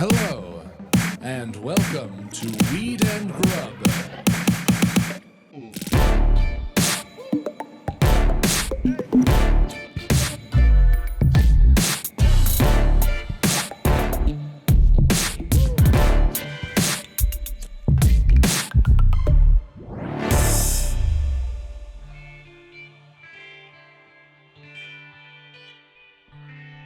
Hello, and welcome to Weed and Grub.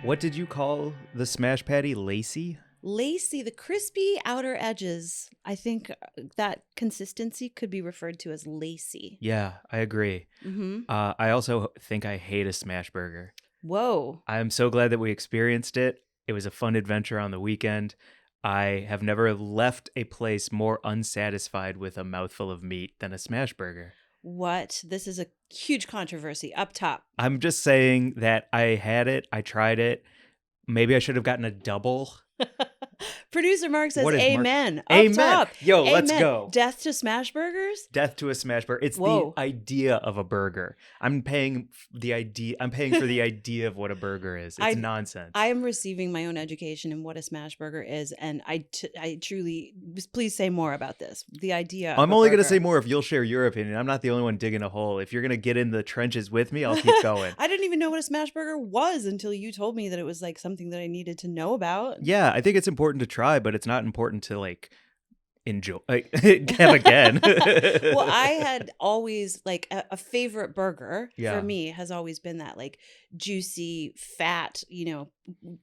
What did you call the smash patty? Lacy? Lacy, the crispy outer edges. I think that consistency could be referred to as lacy. Yeah, I agree. Mm-hmm. I also think I hate a smash burger. Whoa. I'm so glad that we experienced it. It was a fun adventure on the weekend. I have never left a place more unsatisfied with a mouthful of meat than a smash burger. What? This is a huge controversy up top. I'm just saying that I had it. I tried it. Maybe I should have gotten a double. Producer Mark says, What is Mark- amen. Up Amen. top. Yo, Amen. let's go. Death to smash burgers? Death to a smash burger. It's Whoa. the idea of a burger. I'm paying for the idea of what a burger is. It's nonsense. I am receiving my own education in what a smash burger is, and I truly, please say more about this. The idea of I'm a only going to burger. say more if you'll share your opinion. I'm not the only one digging a hole. If you're going to get in the trenches with me, I'll keep going. I didn't even know what a smash burger was until you told me that it was like something that I needed to know about. Yeah, I think it's important to try, but it's not important to like enjoy have again. Well, I had always like a favorite burger Yeah. for me has always been that like juicy, fat,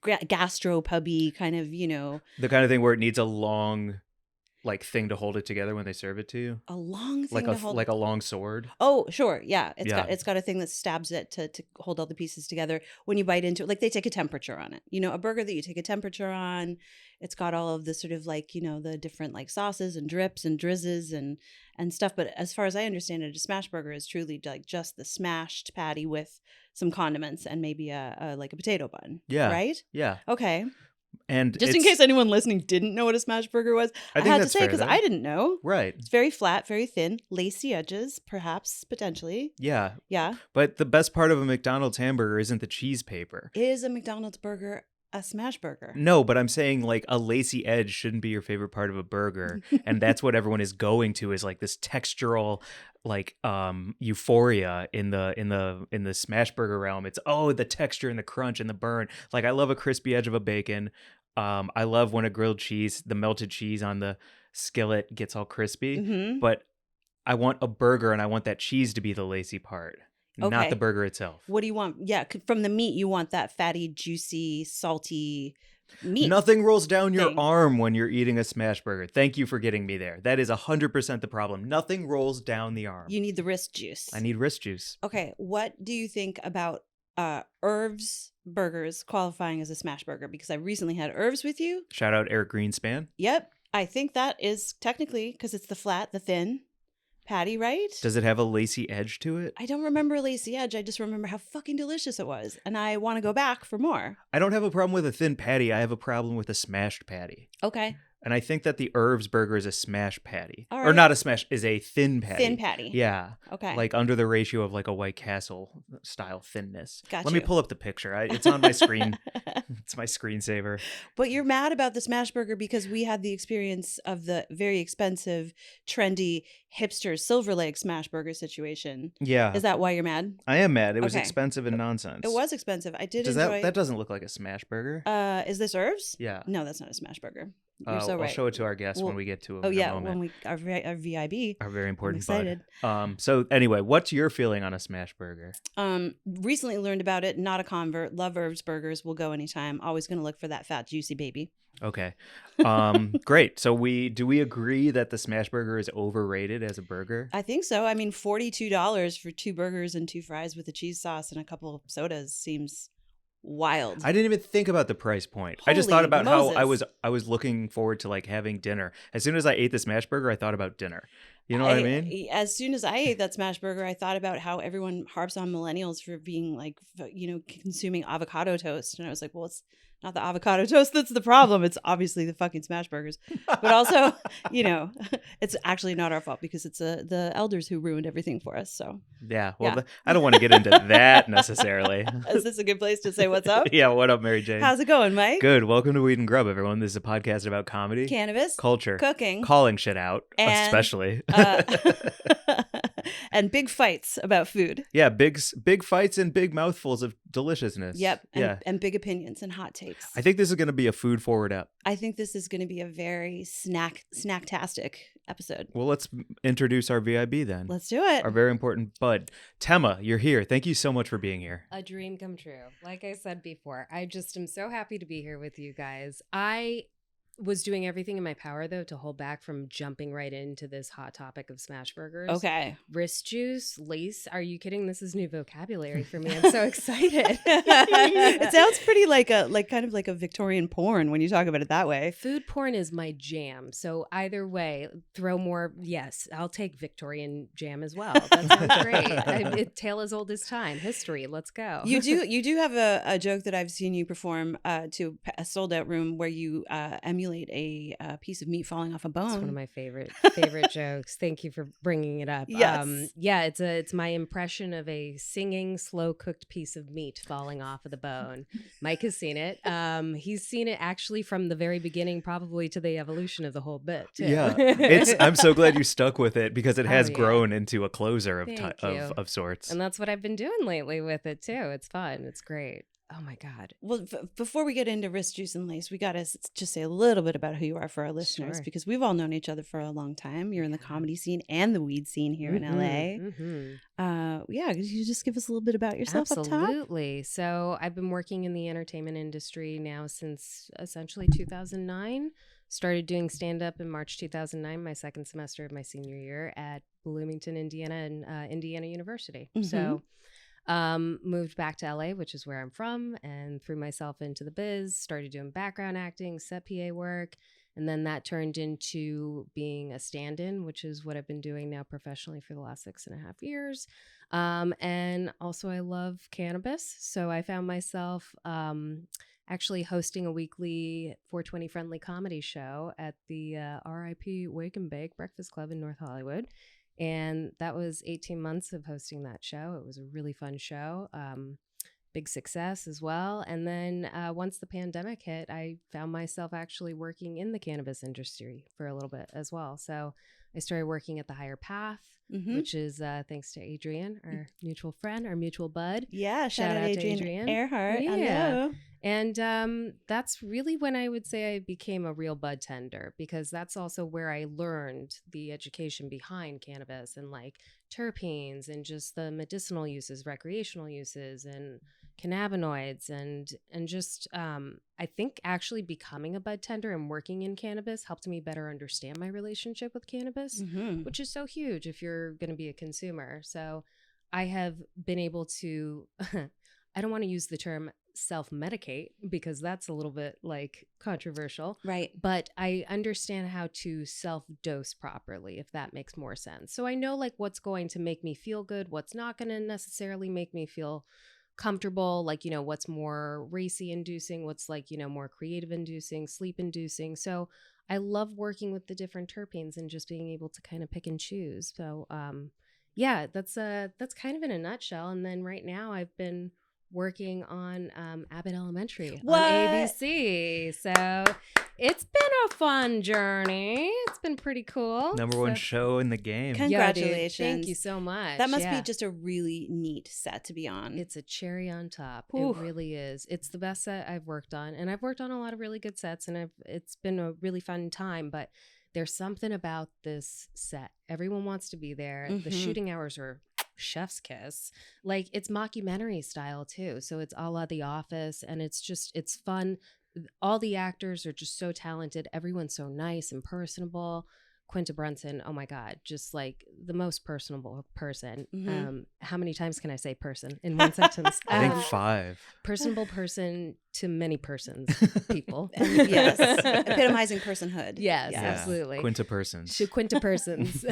gastropubby kind of, the kind of thing where it needs a long like thing to hold it together when they serve it to you. a long thing Like to a hold. like a long sword. Oh, sure. Yeah. Yeah. It's got a thing that stabs it to hold all the pieces together when you bite into it. Like they take a temperature on it. A burger that you take a temperature on. It's got all of the sort of like, the different like sauces and drips and drizzes and stuff. But as far as I understand it, a smash burger is truly like just the smashed patty with some condiments and maybe a potato bun. Yeah. Right? Yeah. Okay. And Just in case anyone listening didn't know what a smash burger was, I think had to that's say fair, because though. I didn't know. Right. It's very flat, very thin, lacy edges, perhaps, potentially. Yeah. Yeah. But the best part of a McDonald's hamburger isn't the cheese paper. Is a McDonald's burger a smash burger? No, but I'm saying like a lacy edge shouldn't be your favorite part of a burger. And that's what everyone is going to is like this textural like euphoria in the smash burger realm. It's the texture and the crunch and the burn. Like I love a crispy edge of a bacon. I love when a grilled cheese, the melted cheese on the skillet gets all crispy. Mm-hmm. But I want a burger and I want that cheese to be the lacy part, Okay. not the burger itself. What do you want? Yeah, from the meat, you want that fatty, juicy, salty meat. Nothing rolls down your thing. arm when you're eating a smash burger. Thank you for getting me there. That is 100% the problem. Nothing rolls down the arm. You need the wrist juice. I need wrist juice. Okay, what do you think about Irv's burgers qualifying as a smash burger? Because I recently had Irv's with you. Shout out Eric Greenspan. Yep, I think that is technically because it's the thin patty, right? Does it have a lacy edge to it? I don't remember a lacy edge. I just remember how fucking delicious it was. And I want to go back for more. I don't have a problem with a thin patty. I have a problem with a smashed patty. Okay. And I think that the Irv's burger is a smash patty. All Or right. not a smash, is a thin patty. Thin patty. Yeah. Okay. Like under the ratio of like a White Castle style thinness. Got Let me you. pull up the picture. It's on my screen. It's my screensaver. But you're mad about the smash burger because we had the experience of the very expensive, trendy, hipster Silver Lake smash burger situation. Yeah. Is that why you're mad? I am mad. It was Okay. expensive and nonsense. It was expensive. I did Does enjoy. that doesn't look like a smash burger? Is this Irv's? Yeah. No, that's not a smash burger. You're so I'll right. show it to our guests when Well, we get to it Oh in a yeah, moment. when we our VIB. Our very important excited. bud. So anyway, what's your feeling on a smash burger? Recently learned about it. Not a convert. Love Irv's burgers. Will go anytime. Always going to look for that fat, juicy baby. Okay. Great. So do we agree that the smash burger is overrated as a burger? I think so. I mean, $42 for 2 burgers and 2 fries with a cheese sauce and a couple of sodas seems wild. I didn't even think about the price point. I just thought Holy about Moses. how I was looking forward to like having dinner. As soon as I ate the smash burger, I thought about dinner. You know what I mean? As soon as I ate that smash burger, I thought about how everyone harps on millennials for being like, consuming avocado toast. And I was like, well, it's not the avocado toast that's the problem. It's obviously the fucking smash burgers. But also, it's actually not our fault because it's the elders who ruined everything for us. So Yeah. Well, I don't want to get into that necessarily. is this a good place to say what's up? Yeah. What up, Mary Jane? How's it going, Mike? Good. Welcome to Weed and Grub, everyone. This is a podcast about comedy, Cannabis, culture, cooking, calling shit out, and, especially. And big fights about food. Yeah, big fights and big mouthfuls of deliciousness. Yep. Yeah. And big opinions and hot takes. I think this is going to be a food forward app. I think this is going to be a very snacktastic episode. Well, let's introduce our VIB then. Let's do it. Our very important bud. Tema, you're here. Thank you so much for being here. A dream come true. Like I said before, I just am so happy to be here with you guys. I was doing everything in my power, though, to hold back from jumping right into this hot topic of smash burgers. Okay. Wrist juice, lace. Are you kidding? This is new vocabulary for me. I'm so excited. It sounds pretty like kind of like a Victorian porn when you talk about it that way. Food porn is my jam. So either way, throw more. Yes, I'll take Victorian jam as well. That sounds great. A tale as old as time. History. Let's go. You do have a joke that I've seen you perform to a sold out room where you emulate a piece of meat falling off a bone. It's one of my favorite jokes. Thank you for bringing it up. Yes. It's my impression of a singing, slow cooked piece of meat falling off of the bone. Mike has seen it. He's seen it actually from the very beginning, probably to the evolution of the whole bit too. Yeah, I'm so glad you stuck with it because it has yeah. grown into a closer of Thank you. of sorts. And that's what I've been doing lately with it too. It's fun. It's great. Oh my God. Well, before we get into wrist juice and lace, we got to just say a little bit about who you are for our listeners, Sure. because we've all known each other for a long time. You're in the comedy scene and the weed scene here in LA. Mm-hmm. Could you just give us a little bit about yourself up top? Absolutely. So I've been working in the entertainment industry now since essentially 2009. Started doing stand-up in March 2009, my second semester of my senior year at Bloomington, Indiana, and Indiana University. Mm-hmm. So moved back to LA, which is where I'm from, and threw myself into the biz, started doing background acting, set PA work, and then that turned into being a stand-in, which is what I've been doing now professionally for the last 6.5 years. And also I love cannabis. So I found myself actually hosting a weekly 420 friendly comedy show at the RIP Wake and Bake Breakfast Club in North Hollywood. And that was 18 months of hosting that show. It was a really fun show. Big success as well. And then once the pandemic hit, I found myself actually working in the cannabis industry for a little bit as well. So I started working at the Higher Path, which is thanks to Adrian, our mutual friend, our mutual bud. Yeah, shout out to Adrian Earhart. Yeah. Hello. And that's really when I would say I became a real bud tender, because that's also where I learned the education behind cannabis and like terpenes and just the medicinal uses, recreational uses, and cannabinoids, and just I think actually becoming a bud tender and working in cannabis helped me better understand my relationship with cannabis, which is so huge if you're going to be a consumer. So I have been able to I don't want to use the term self-medicate because that's a little bit like controversial. Right. But I understand how to self-dose properly, if that makes more sense. So I know like what's going to make me feel good, what's not going to necessarily make me feel comfortable, like, what's more racy inducing, what's like, more creative inducing, sleep inducing. So I love working with the different terpenes and just being able to kind of pick and choose. So yeah, that's kind of in a nutshell. And then right now I've been working on Abbott Elementary on ABC. So it's been a fun journey. It's been pretty cool. Number one show in the game. Congratulations. Yeah, thank you so much. That must be just a really neat set to be on. It's a cherry on top. Ooh. It really is. It's the best set I've worked on. And I've worked on a lot of really good sets, and it's been a really fun time. But there's something about this set. Everyone wants to be there. The shooting hours are chef's kiss. Like, it's mockumentary style too. So it's a la The Office, and it's fun. All the actors are just so talented. Everyone's so nice and personable. Quinta Brunson, oh my God, just like the most personable person. How many times can I say person in one sentence? I think 5. Personable person to many persons, people. Yes. Epitomizing personhood. Yes, Yeah. absolutely. Quinta persons. To Quinta persons.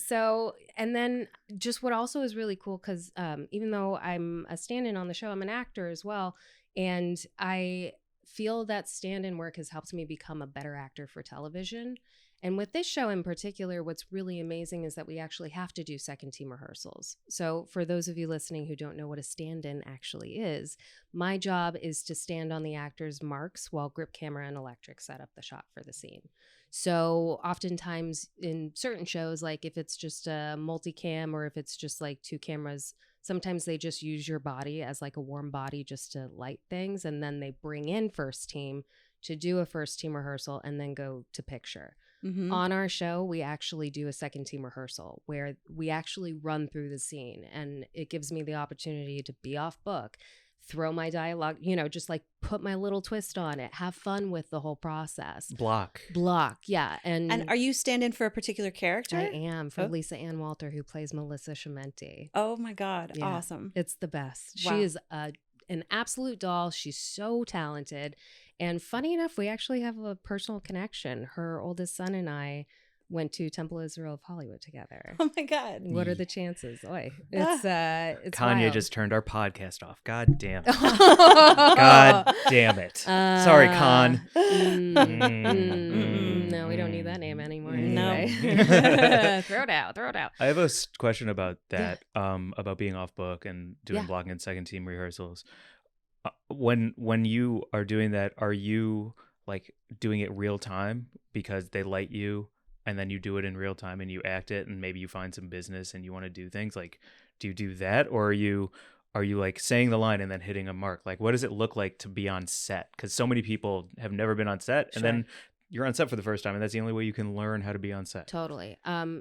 So, and then just what also is really cool, because even though I'm a stand-in on the show, I'm an actor as well. And I feel that stand-in work has helped me become a better actor for television. And with this show in particular, what's really amazing is that we actually have to do second team rehearsals. So for those of you listening who don't know what a stand-in actually is, my job is to stand on the actor's marks while grip camera and electric set up the shot for the scene. So oftentimes in certain shows, like if it's just a multicam or if it's just like 2 cameras, sometimes they just use your body as like a warm body just to light things. And then they bring in first team to do a first team rehearsal and then go to picture. Mm-hmm. On our show, we actually do a second team rehearsal where we actually run through the scene, and it gives me the opportunity to be off book, throw my dialogue, just like put my little twist on it, have fun with the whole process. Block. Yeah. And are you stand-in for a particular character? I am for Lisa Ann Walter, who plays Melissa Chimenti. Oh my God. Yeah. Awesome. It's the best. Wow. She is an absolute doll. She's so talented. And funny enough, we actually have a personal connection. Her oldest son and I went to Temple Israel of Hollywood together. Oh my God. What are the chances? Oi. It's Kanye wild. just turned our podcast off. God damn it. God damn it. Sorry, Con. No, we don't need that name anymore. No. Anyway. Throw it out. I have a question about that, about being off book and doing blocking and second team rehearsals. When you are doing that, are you like doing it real time because they light you and then you do it in real time and you act it and maybe you find some business and you want to do things? Like, do you do that, or are you like saying the line and then hitting a mark? Like, what does it look like to be on set? Because so many people have never been on set, and then you're on set for the first time, and that's the only way you can learn how to be on set. Totally.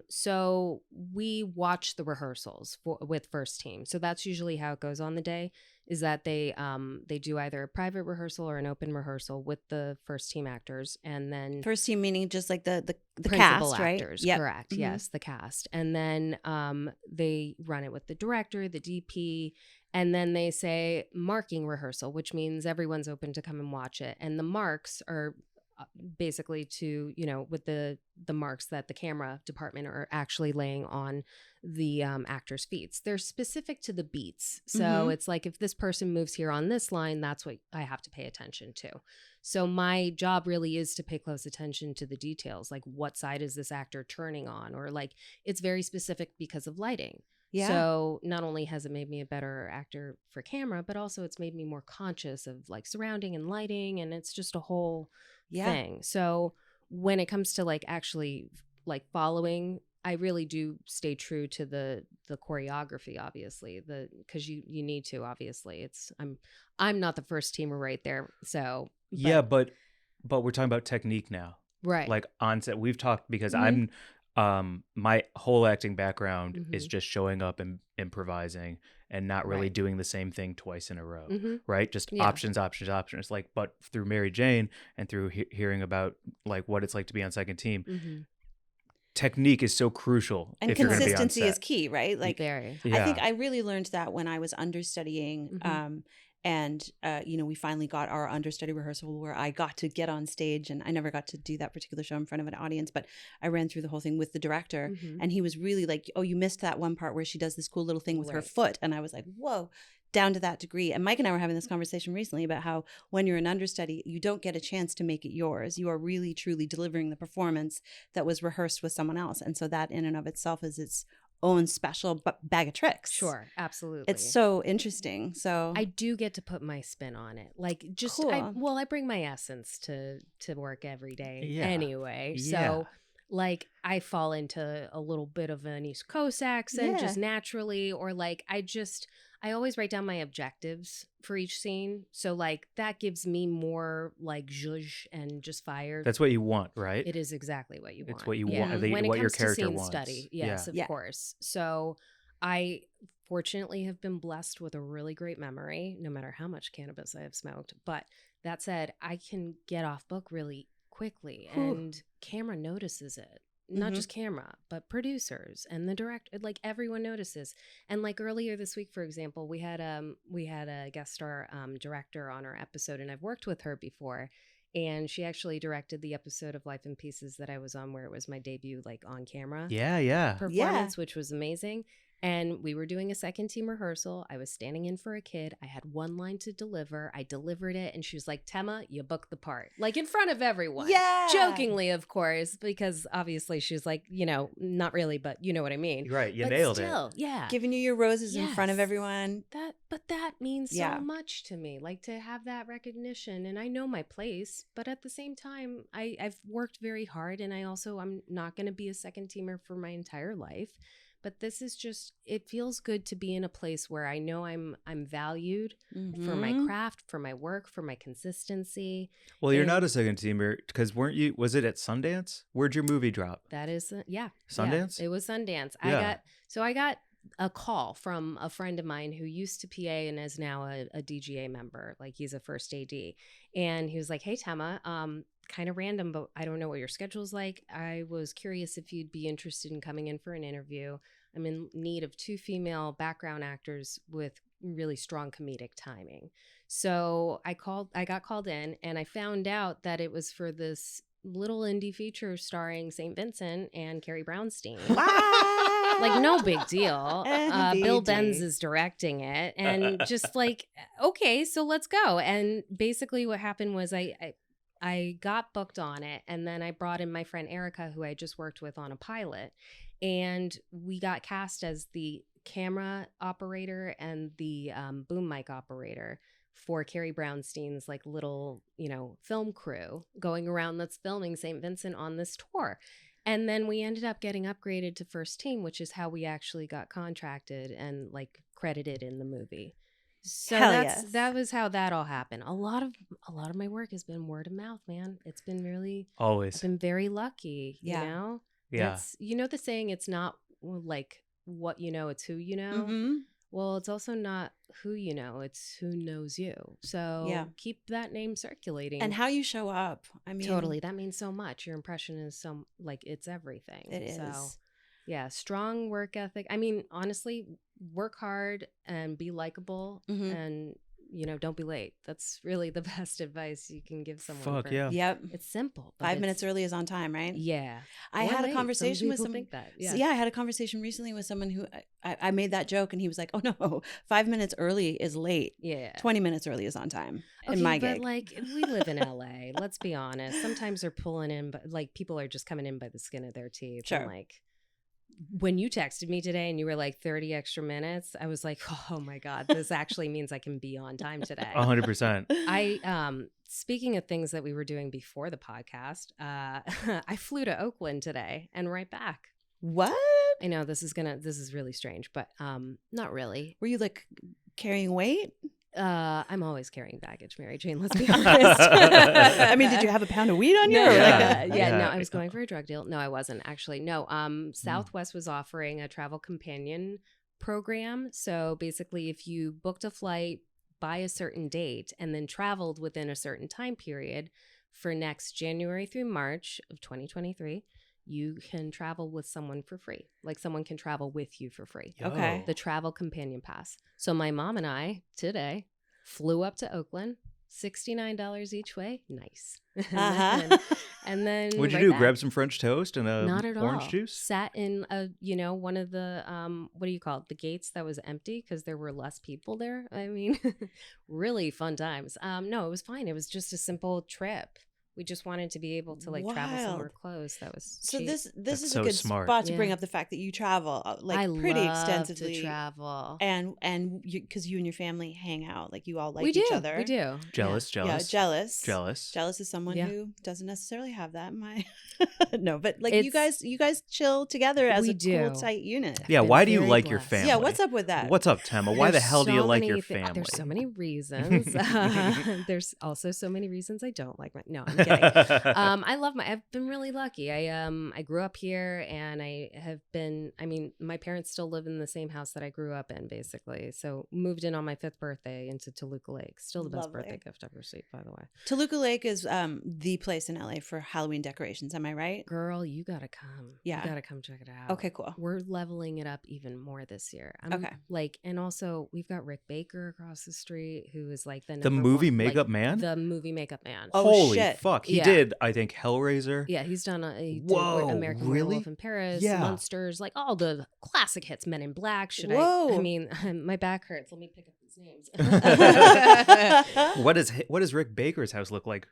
So we watch the rehearsals with first team. So that's usually how it goes on the day, is that they do either a private rehearsal or an open rehearsal with the first team actors, and then First team meaning just like the principal cast, right? actors, Yep. correct? Mhm. Yes, the cast, and then they run it with the director, the DP, and then they say marking rehearsal, which means everyone's open to come and watch it, and the marks are basically to with the marks that the camera department are actually laying on the actors' feet. They're specific to the beats, so it's like if this person moves here on this line, that's what I have to pay attention to. So my job really is to pay close attention to the details, like what side is this actor turning on, or like it's very specific because of lighting. Yeah. So not only has it made me a better actor for camera, but also it's made me more conscious of like surrounding and lighting, and it's just a whole thing. So when it comes to like actually like following, I really do stay true to the choreography, obviously, because you need to, obviously. I'm not the first teamer right there, so but we're talking about technique now, right? Like on set, we've talked because I'm my whole acting background is just showing up and improvising and not really doing the same thing twice in a row, right? Just options. Like, but through Mary Jane and through hearing about like what it's like to be on second team, technique is so crucial. And if you're consistency gonna be on is key, right? Like, very. I think I really learned that when I was understudying. And, we finally got our understudy rehearsal where I got to get on stage, and I never got to do that particular show in front of an audience, but I ran through the whole thing with the director, and he was really like, oh, you missed that one part where she does this cool little thing with her foot. And I was like, whoa, down to that degree. And Mike and I were having this conversation recently about how when you're an understudy, you don't get a chance to make it yours. You are really, truly delivering the performance that was rehearsed with someone else. And so that in and of itself is its own special bag of tricks. Sure, absolutely. It's so interesting. So I do get to put my spin on it. Like just Cool. I bring my essence to work every day anyway. Yeah. So like I fall into a little bit of an East Coast accent just naturally, or like I always write down my objectives for each scene. So like that gives me more like zhuzh and just fire. That's what you want, right? It is exactly what you want. It's what you want. When it what comes your to character scene wants. study, yes, of course. So I fortunately have been blessed with a really great memory, no matter how much cannabis I have smoked. But that said, I can get off book really quickly, and camera notices it. Not just camera, but producers and the director, like everyone notices. And like earlier this week, for example, we had a guest star director on our episode, and I've worked with her before, and she actually directed the episode of Life in Pieces that I was on, where it was my debut like on camera performance, which was amazing. And we were doing a second team rehearsal. I was standing in for a kid. I had one line to deliver. I delivered it. And she was like, Tema, you booked the part. Like in front of everyone. Yeah. Jokingly, of course, because obviously she was like, you know, not really, but you know what I mean. Right. You But nailed still, it. Yeah. Giving you your roses in front of Yes. everyone. But that means Yeah. so much to me, like to have that recognition. And I know my place, but at the same time, I've worked very hard, and I'm not going to be a second teamer for my entire life. But this is just, it feels good to be in a place where I know I'm valued for my Mhm. craft, for my work, for my consistency. Well, you're And not a second teamer because was it at Sundance? Where'd your movie drop? That is, yeah. Sundance? Yeah, it was Sundance. Yeah. I got a call from a friend of mine who used to PA and is now a DGA member. Like he's a first AD. And he was like, hey, Tema, kind of random, but I don't know what your schedule's like. I was curious if you'd be interested in coming in for an interview. I'm in need of 2 female background actors with really strong comedic timing. So I got called in, and I found out that it was for this little indie feature starring St. Vincent and Carrie Brownstein. Like, no big deal. Bill NBD. Benz is directing it, and just like, okay, so let's go. And basically what happened was I got booked on it, and then I brought in my friend Erica, who I just worked with on a pilot, and we got cast as the camera operator and the boom mic operator for Carrie Brownstein's like little, you know, film crew going around that's filming St. Vincent on this tour. And then we ended up getting upgraded to first team, which is how we actually got contracted and like credited in the movie. So Hell that's yes. that was how that all happened. A lot of my work has been word of mouth, man. It's been really I've Always. been very lucky, Yeah. you know? Yeah. That's, you know the saying, it's not like what you know, it's who you know. Mhm. Well, it's also not who you know, it's who knows you. So Yeah. keep that name circulating. And how you show up. I mean, Totally. That means so much. Your impression is so, like, it's everything. It is. So, yeah, strong work ethic. I mean, honestly, work hard and be likable Mhm. and, you know, don't be late. That's really the best advice you can give someone. Fuck for- yeah. Yep. It's simple. but 5 it's- minutes early is on time, right? Yeah. I Or had late. a Some conversation with people someone. think that. Yeah. Yeah. I had a conversation recently with someone who I made that joke, and he was like, "Oh no, 5 minutes early is late. Yeah. 20 minutes early is on time." Okay, in my but gig. like we live in LA. Let's be honest. Sometimes they're pulling in, but like people are just coming in by the skin of their teeth. Sure. And like when you texted me today and you were like 30 extra minutes, I was like, oh my God, this actually means I can be on time today. 100%. Speaking of things that we were doing before the podcast, I flew to Oakland today and right back. What? I know this is really strange, but not really. Were you like carrying weight? I'm always carrying baggage, Mary Jane, let's be honest. I mean, did you have a pound of weed on you? No, or Yeah. like- yeah, no, Yeah. I was going for a drug deal. No, I wasn't actually. No, Southwest was offering a travel companion program. So basically, if you booked a flight by a certain date and then traveled within a certain time period for next January through March of 2023, you can travel with someone for free. Like someone can travel with you for free. Okay. Yo. The travel companion pass. So my mom and I today flew up to Oakland, $69 each way. Nice. Uh-huh. And then What'd you right do? back. Grab some French toast and a Not at orange all. juice? Sat in one of the what do you call it? The gates that was empty because there were less people there. I mean, really fun times. No, it was fine. It was just a simple trip. We just wanted to be able to like travel somewhere Wild. close. That was So cheap. this That's is so a good smart. spot to bring Yeah. up the fact that you travel like I pretty love extensively, to travel. and because you and your family hang out, like you all like we each do. other. We do. Jealous, Yeah, jealous. jealous. Jealous. Jealous is someone Yeah. who doesn't necessarily have that in my no, but like It's- you guys chill together as We a do. cool tight unit. Yeah, been why do you very like your blessed. family? Yeah, what's up with that? What's up, Tema? Why the There's hell do you so like many your thi- family? There's so many reasons. There's also so many reasons I don't like my. No, I'm kidding. I've been really lucky. I grew up here and I have been, I mean, my parents still live in the same house that I grew up in, basically. So moved in on my 5th birthday into Toluca Lake. Still the best Lovely. birthday gift I've received, by the way. Toluca Lake is the place in LA for Halloween decorations. Am I right? Girl, you gotta come. Yeah. You gotta come check it out. Okay, cool. We're leveling it up even more this year. Okay. Like, and also we've got Rick Baker across the street who is like the The number movie one- like, makeup man? The movie makeup man. Oh, Holy shit. fuck. fuck. He Yeah. did, I think, Hellraiser. Yeah, he's done he did Whoa, American really? Werewolf in Paris, Yeah. Monsters, like all the classic hits, Men in Black. I Whoa. mean, my back hurts. Let me pick up these names. What does Rick Baker's house look like?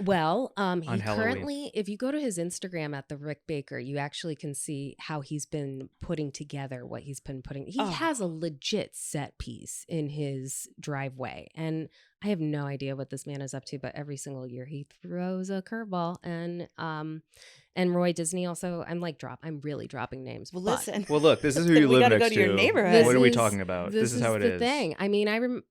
Well, he On Halloween. currently, if you go to his Instagram at the Rick Baker, you actually can see how he's been putting together what he's been putting. He has a legit set piece in his driveway, and I have no idea what this man is up to. But every single year he throws a curveball, and Roy Disney also. I'm really dropping names. Well, but listen. Well, look, this is who We you live gotta next go to your to. neighborhood. What are we This talking is- about? This is how it the is. thing. I mean, I'm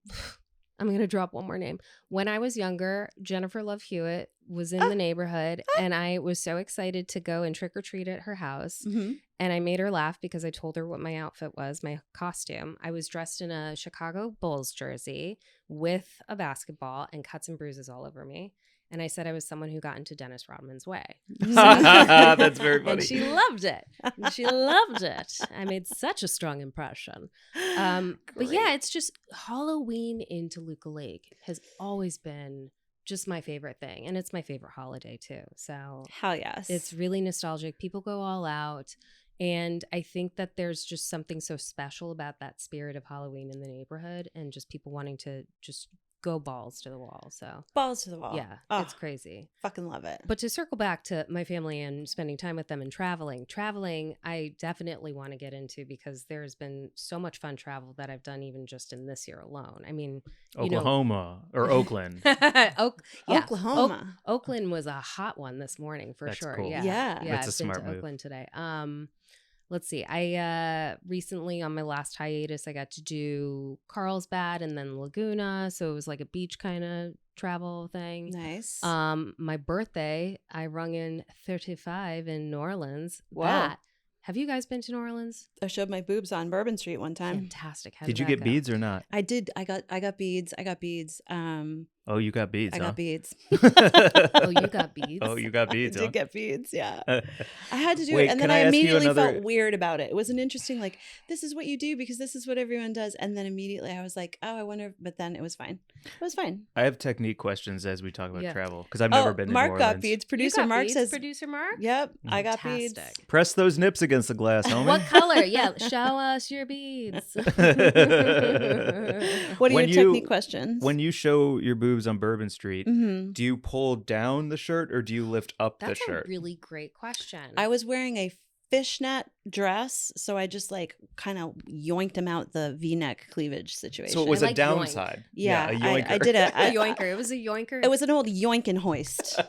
going to drop one more name. When I was younger, Jennifer Love Hewitt was in the neighborhood, and I was so excited to go and trick or treat at her house. Mm-hmm. And I made her laugh because I told her what my outfit was, my costume. I was dressed in a Chicago Bulls jersey with a basketball and cuts and bruises all over me. And I said I was someone who got into Dennis Rodman's way. That's very funny. And she loved it. She loved it. I made such a strong impression. But yeah, it's just Halloween in Toluca Lake has always been just my favorite thing. And it's my favorite holiday too. So Hell yes. it's really nostalgic. People go all out. And I think that there's just something so special about that spirit of Halloween in the neighborhood and just people wanting to just go balls to the wall. So balls to the wall. yeah, Oh, it's crazy. fucking love it. But to circle back to my family and spending time with them and traveling, I definitely want to get into because there's been so much fun travel that I've done even just in this year alone. I mean, Oklahoma or Oakland. Oklahoma. Oakland was a hot one this morning for That's sure. cool. Yeah. Yeah. Yeah. That's a I've been smart to move. Oakland today. Let's see. I recently on my last hiatus, I got to do Carlsbad and then Laguna. So it was like a beach kind of travel thing. Nice. My birthday, I rung in 35 in New Orleans. Wow. Have you guys been to New Orleans? I showed my boobs on Bourbon Street one time. Fantastic. How Did you that get go? beads or not? I did. I got beads. Oh, you got beads. I huh? got beads. Oh, you got beads? Oh, you got beads. I huh? did get beads. Yeah. I had to do Wait, it. And can then I ask you immediately another- felt weird about it. It was an interesting, like, this is what you do because this is what everyone does. And then immediately I was like, oh, I wonder. But then it was fine. It was fine. I have technique questions as we talk about Yeah. travel because I've never been to Mark New got Orleans. beads. You Producer got Mark beads, says, Producer Mark? yep, I got beads. Fantastic. Press those nips against the glass, homie. What color? Yeah, show us your beads. What are When your you- technique questions? When you show your boobs on Bourbon Street, Mhm. do you pull down the shirt or do you lift up That's the shirt? a really great question. I was wearing a fishnet dress, so I just like kind of yoinked him out the V-neck cleavage situation. So it was I a like downside. Yeah, a yoinker. I did a yoinker. It was a yoinker. It was an old yoink and hoist,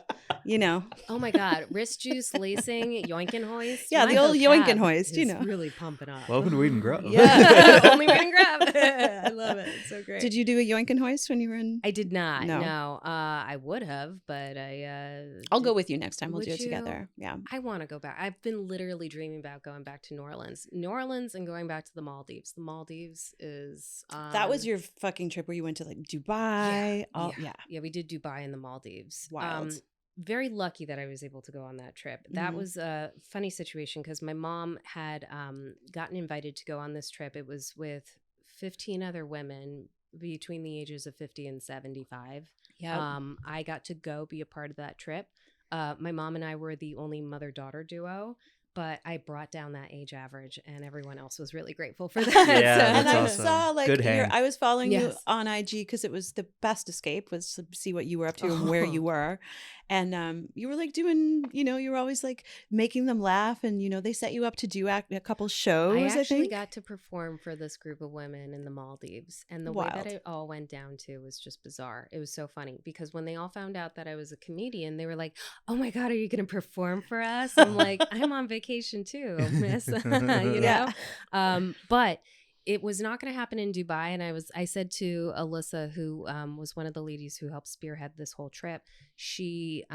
you know. Oh my God. Wrist juice, lacing, yoink and hoist. Yeah, My the old yoink and vocab hoist, you is know. really pumping up. Welcome to Weed and Grub. Yeah. Only we can grab. I love it. It's so great. Did you do a yoink and hoist when you were in? I did not. No. No. I would have, but I. I'll go with you next time. We'll Would do it you? together. Yeah. I want to go back. I've been literally dreaming about going back to New Orleans. New Orleans and going back to the Maldives. The Maldives is. That was your fucking trip where you went to like Dubai. Yeah. Yeah, we did Dubai and the Maldives. Wild. Very lucky that I was able to go on that trip. That Mhm. was a funny situation because my mom had gotten invited to go on this trip. It was with 15 other women between the ages of 50 and 75. Yeah. I got to go be a part of that trip. My mom and I were the only mother-daughter duo. But I brought down that age average, and everyone else was really grateful for that. Yeah, And that's I awesome. saw like Good hang. I was following you Yes. on IG because it was the best escape was to see what you were up to and where you were, and you were like doing, you were always like making them laugh, and they set you up to do a couple shows. I I actually think. got to perform for this group of women in the Maldives, and the way Wild. that it all went down to was just bizarre. It was so funny because when they all found out that I was a comedian, they were like, "Oh my God, are you going to perform for us?" I'm like, "I'm on vacation too, miss." Yeah. But it was not going to happen in Dubai, and I said to Alyssa, who was one of the ladies who helped spearhead this whole trip.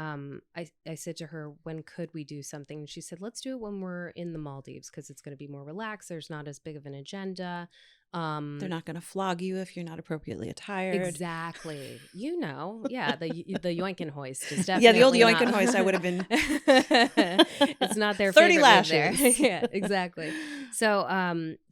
I said to her, "When could we do something?" And she said, "Let's do it when we're in the Maldives because it's going to be more relaxed. There's not as big of an agenda. They're not going to flog you if you're not appropriately attired. Exactly. Yeah, the yoink and hoist is definitely Yeah, the old yoink not- and hoist, I would have been. It's not their 30 favorite move there. lashes. Yeah, exactly. So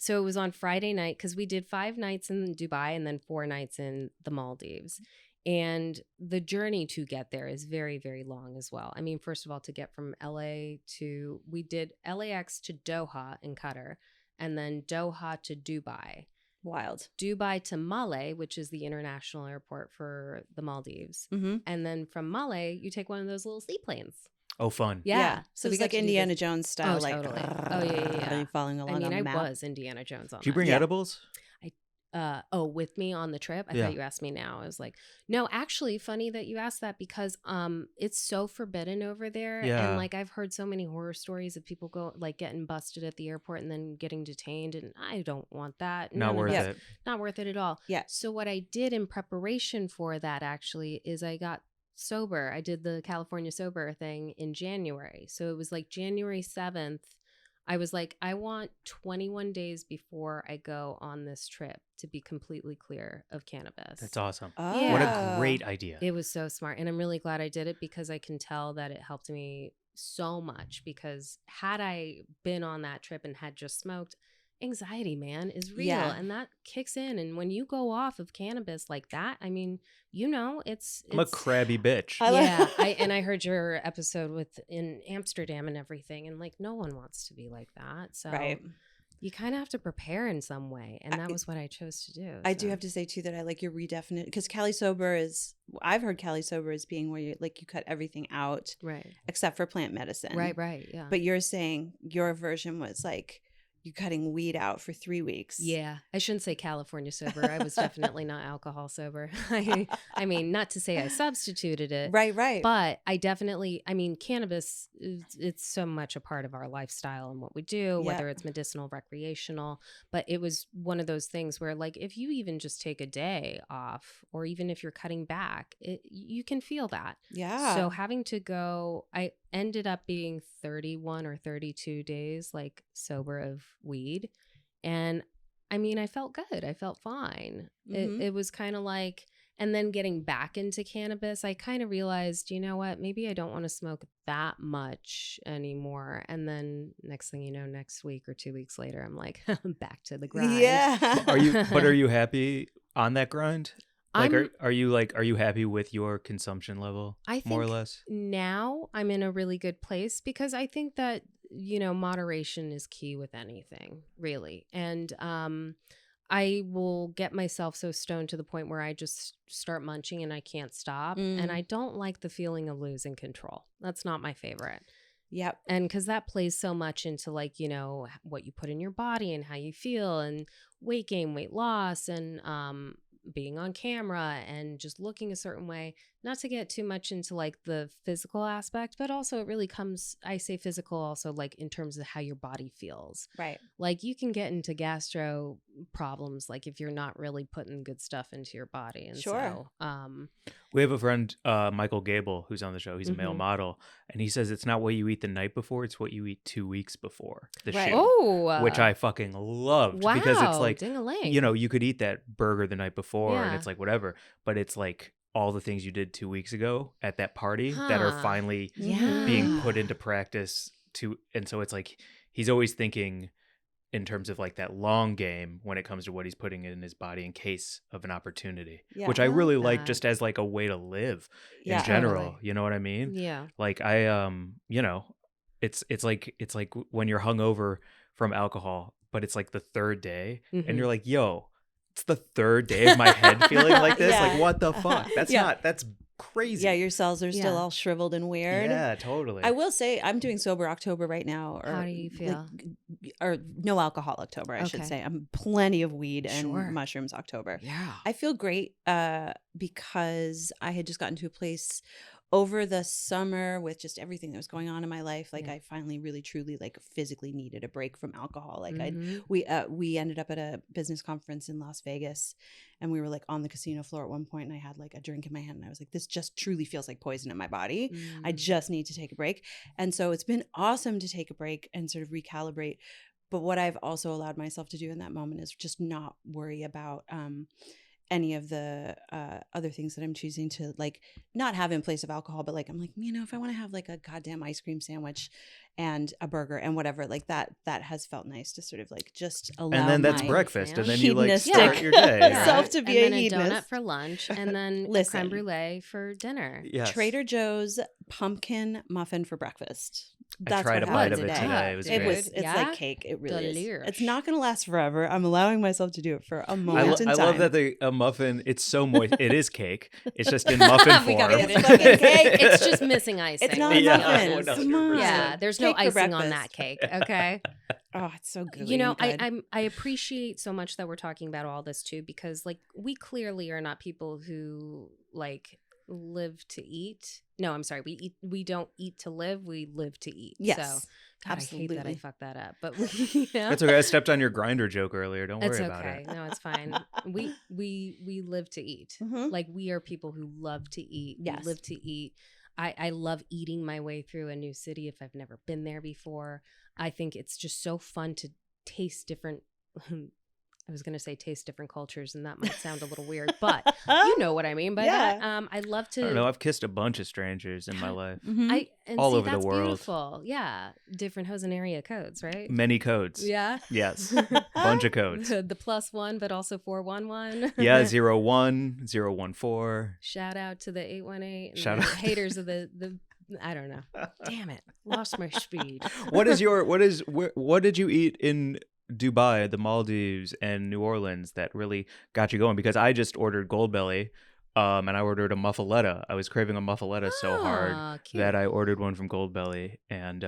it was on Friday night because we did 5 nights in Dubai and then 4 nights in the Maldives. And the journey to get there is very, very long as well. I mean, first of all, to get from we did LAX to Doha in Qatar, and then Doha to Dubai. Wild. Dubai to Malé, which is the international airport for the Maldives. Mm-hmm. And then from Malé, you take one of those little seaplanes. Oh, fun. Yeah. So we it's got like to do Indiana this- Jones style. Oh, like, totally. Oh, yeah. and following along I mean, on the I map. was Indiana Jones on Did you that. bring Yeah. edibles? With me on the trip? I Yeah. thought you asked me now. I was like, no, actually, funny that you asked that because it's so forbidden over there. Yeah. And like I've heard so many horror stories of people getting busted at the airport and then getting detained, and I don't want that. Not worth it. Not worth it at all. Yeah. So what I did in preparation for that actually is I got sober. I did the California sober thing in January. So it was like January 7th. I was like, I want 21 days before I go on this trip to be completely clear of cannabis. That's awesome. Oh. What a great idea. It was so smart. And I'm really glad I did it because I can tell that it helped me so much. Because had I been on that trip and had just smoked, anxiety, man, is real. Yeah. And that kicks in. And when you go off of cannabis like that, I mean, it's I'm a crabby bitch. yeah. I heard your episode in Amsterdam and everything. And like, no one wants to be like that. So Right. you kind of have to prepare in some way. And that was what I chose to do. I do have to say too that I like your redefinite, because Cali Sober I've heard Cali Sober as being where you cut everything out Right. except for plant medicine. Right. Yeah. But you're saying your version was like you cutting weed out for 3 weeks. Yeah, I shouldn't say California sober. I was definitely not alcohol sober. I mean, not to say I substituted it. Right. But I definitely, cannabis, it's so much a part of our lifestyle and what we do, whether it's medicinal, recreational. But it was one of those things where, like, if you even just take a day off, or even if you're cutting back, you can feel that. Yeah. So having to go, I ended up being 31 or 32 days, like, sober of weed. And I mean, I felt good. I felt fine. Mhm. It was kind of like, and then getting back into cannabis, I kind of realized, you know what, maybe I don't want to smoke that much anymore. And then next thing you know, next week or 2 weeks later, I'm like, back to the grind. Yeah. Are you happy on that grind? Like, are you happy with your consumption level? I think more or less now I'm in a really good place, because I think that, moderation is key with anything, really. And I will get myself so stoned to the point where I just start munching and I can't stop. And I don't like the feeling of losing control. That's not my favorite. Yep. And because that plays so much into, like, what you put in your body and how you feel, and weight gain, weight loss, and being on camera and just looking a certain way. Not to get too much into, like, the physical aspect, but also it really comes, I say physical also, like, in terms of how your body feels. Right. Like, you can get into gastro problems, like, if you're not really putting good stuff into your body. And Sure. so, we have a friend, Michael Gable, who's on the show. He's a male model, and he says it's not what you eat the night before, it's what you eat 2 weeks before the Right. shoot. oh, Which I fucking loved, wow, because it's like, ding-a-ling. you could eat that burger the night before and Yeah. it's like whatever, but it's like all the things you did 2 weeks ago at that party that are Huh. finally Yeah. being put into practice and so it's like he's always thinking in terms of, like, that long game when it comes to what he's putting in his body in case of an opportunity, Yeah. which I love really like, that. just as like a way to live Yeah. in general. Totally. You know what I mean? Yeah. Like I it's like when you're hungover from alcohol, but it's like the third day and you're like, yo, it's the third day of my head feeling like this. Yeah. Like, what the fuck? That's crazy. Yeah, your cells are still Yeah. all shriveled and weird. Yeah, totally. I will say I'm doing sober October right now. Or, How do you feel? or no alcohol October, I should Okay. say. I'm plenty of weed and Sure. mushrooms October. Yeah. I feel great because I had just gotten to a place over the summer with just everything that was going on in my life. Like, Yeah. I finally really truly, like, physically needed a break from alcohol. Like, Mhm. we ended up at a business conference in Las Vegas, and we were, like, on the casino floor at one point, and I had, like, a drink in my hand, and I was like, this just truly feels like poison in my body. I Mm. just need to take a break. And so it's been awesome to take a break and sort of recalibrate. But what I've also allowed myself to do in that moment is just not worry about any of the other things that I'm choosing to like not have in place of alcohol, but like I'm like, if I want to have like a goddamn ice cream sandwich and a burger and whatever, like that has felt nice to sort of like just allow And then that's my breakfast, and then you like hedonistic start your day. Yeah. self to be and a then a donut hedonist. for lunch, and then a Listen. creme brulee for dinner. Yes. Trader Joe's pumpkin muffin for breakfast. I That's tried what a bite happened of it today. today. It was It great. was. It's Yeah? like cake. It really is. Delirious. It's not going to last forever. I'm allowing myself to do it for a moment in I time. love that a muffin. It's so moist. It is cake. It's just in muffin We form. gotta get it. Fucking cake. It's just missing icing. It's not a Yeah, muffin. 100%. Come on. Yeah, there's no Cake for icing on that breakfast. cake. Okay. Oh, it's so good. You know, I appreciate so much that we're talking about all this too, because like we clearly are not people who like live to eat. No, I'm sorry. We don't eat to live. We live to eat. Yes, So, God, absolutely. I hate that I fucked that up. But yeah. That's okay. I stepped on your grinder joke earlier. Don't worry It's about okay. it. No, it's fine. We live to eat. Mhm. Like we are people who love to eat. Yes. We live to eat. I love eating my way through a new city if I've never been there before. I think it's just so fun to taste different. I was going to say taste different cultures, and that might sound a little weird, but you know what I mean by Yeah. that. I love to. I don't know. I've kissed a bunch of strangers in my life. Mhm. And All see, over the that's world. Beautiful. Yeah, different Hosen area codes, right? Many codes. Yeah. Yes. Bunch of codes. The +1, but also 411. Yeah. 01, 014. Shout out to the 818. And Shout the out. haters of the. I don't know. Damn it, lost my speed. What did you eat in Dubai, the Maldives, and New Orleans that really got you going? Because I just ordered Goldbelly, and I ordered a muffaletta. I was craving a muffaletta so hard Ah, cute. that I ordered one from Goldbelly, and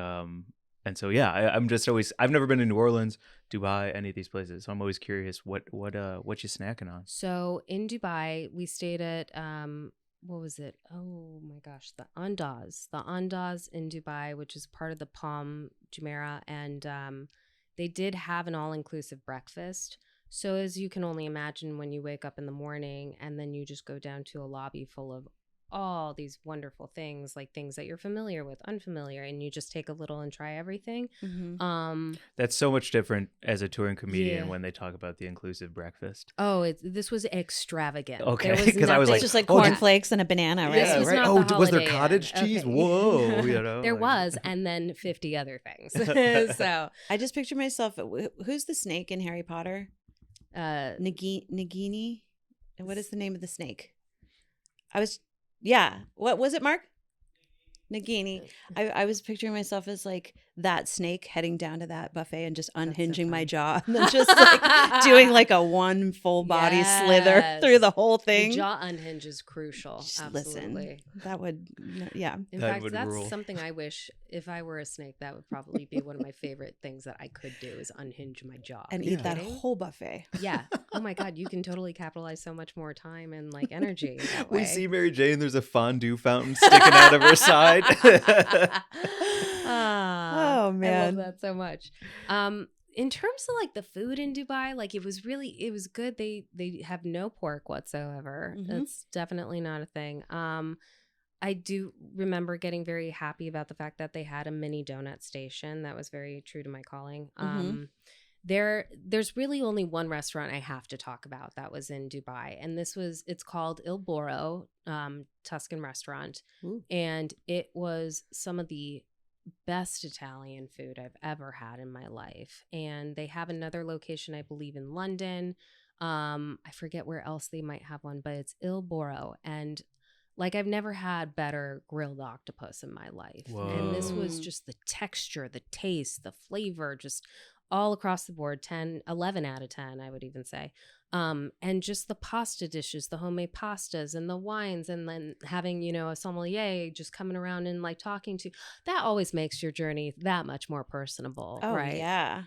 so yeah, I'm just always. I've never been to New Orleans, Dubai, any of these places, so I'm always curious what you snacking on. So in Dubai, we stayed at what was it? Oh my gosh, the Andaz in Dubai, which is part of the Palm Jumeirah, and they did have an all-inclusive breakfast. So as you can only imagine, when you wake up in the morning and then you just go down to a lobby full of all these wonderful things, like things that you're familiar with, unfamiliar, and you just take a little and try everything. Mhm. That's so much different as a touring comedian Yeah. when they talk about the inclusive breakfast. Oh, this was extravagant. Okay, There 'cause I was It's like, just like oh, cornflakes and a banana, right? This Yeah, was right. not Oh, the was there Holiday Inn. cottage cheese? Okay. Whoa, you know, There like- was, and then 50 other things. So, I just picture myself. Who's the snake in Harry Potter? Nagini. And what is the name of the snake? What was it, Mark? Nagini. I was picturing myself as like that snake heading down to that buffet and just unhinging my funny. jaw and then just like doing like a one full body slither Yes. through the whole the thing. jaw unhinge is crucial. Just Absolutely. listen, that would, yeah. In That fact, would that's rule. something I wish, if I were a snake, that would probably be one of my favorite things that I could do is unhinge my jaw. And Are you eat that kidding? whole buffet. Yeah. Oh my God, you can totally capitalize so much more time and like energy that We way. see Mary Jane. There's a fondue fountain sticking out of her side. Oh, I man. love that so much. In terms of like the food in Dubai, like it was good. They have no pork whatsoever. Mhm. That's definitely not a thing. I do remember getting very happy about the fact that they had a mini donut station. That was very true to my calling. Mhm. There's really only one restaurant I have to talk about that was in Dubai, and it's called Il Boro, Tuscan restaurant, Ooh. and it was some of the best Italian food I've ever had in my life. And they have another location, I believe, in London. I forget where else they might have one, but it's Il Boro, and like I've never had better grilled octopus in my life. And this was Whoa. just the texture, the taste, the flavor, just all across the board, 10, 11 out of 10, I would even say. And just the pasta dishes, the homemade pastas and the wines, and then having, a sommelier just coming around and like talking to, that always makes your journey that much more personable, Oh, right? yeah.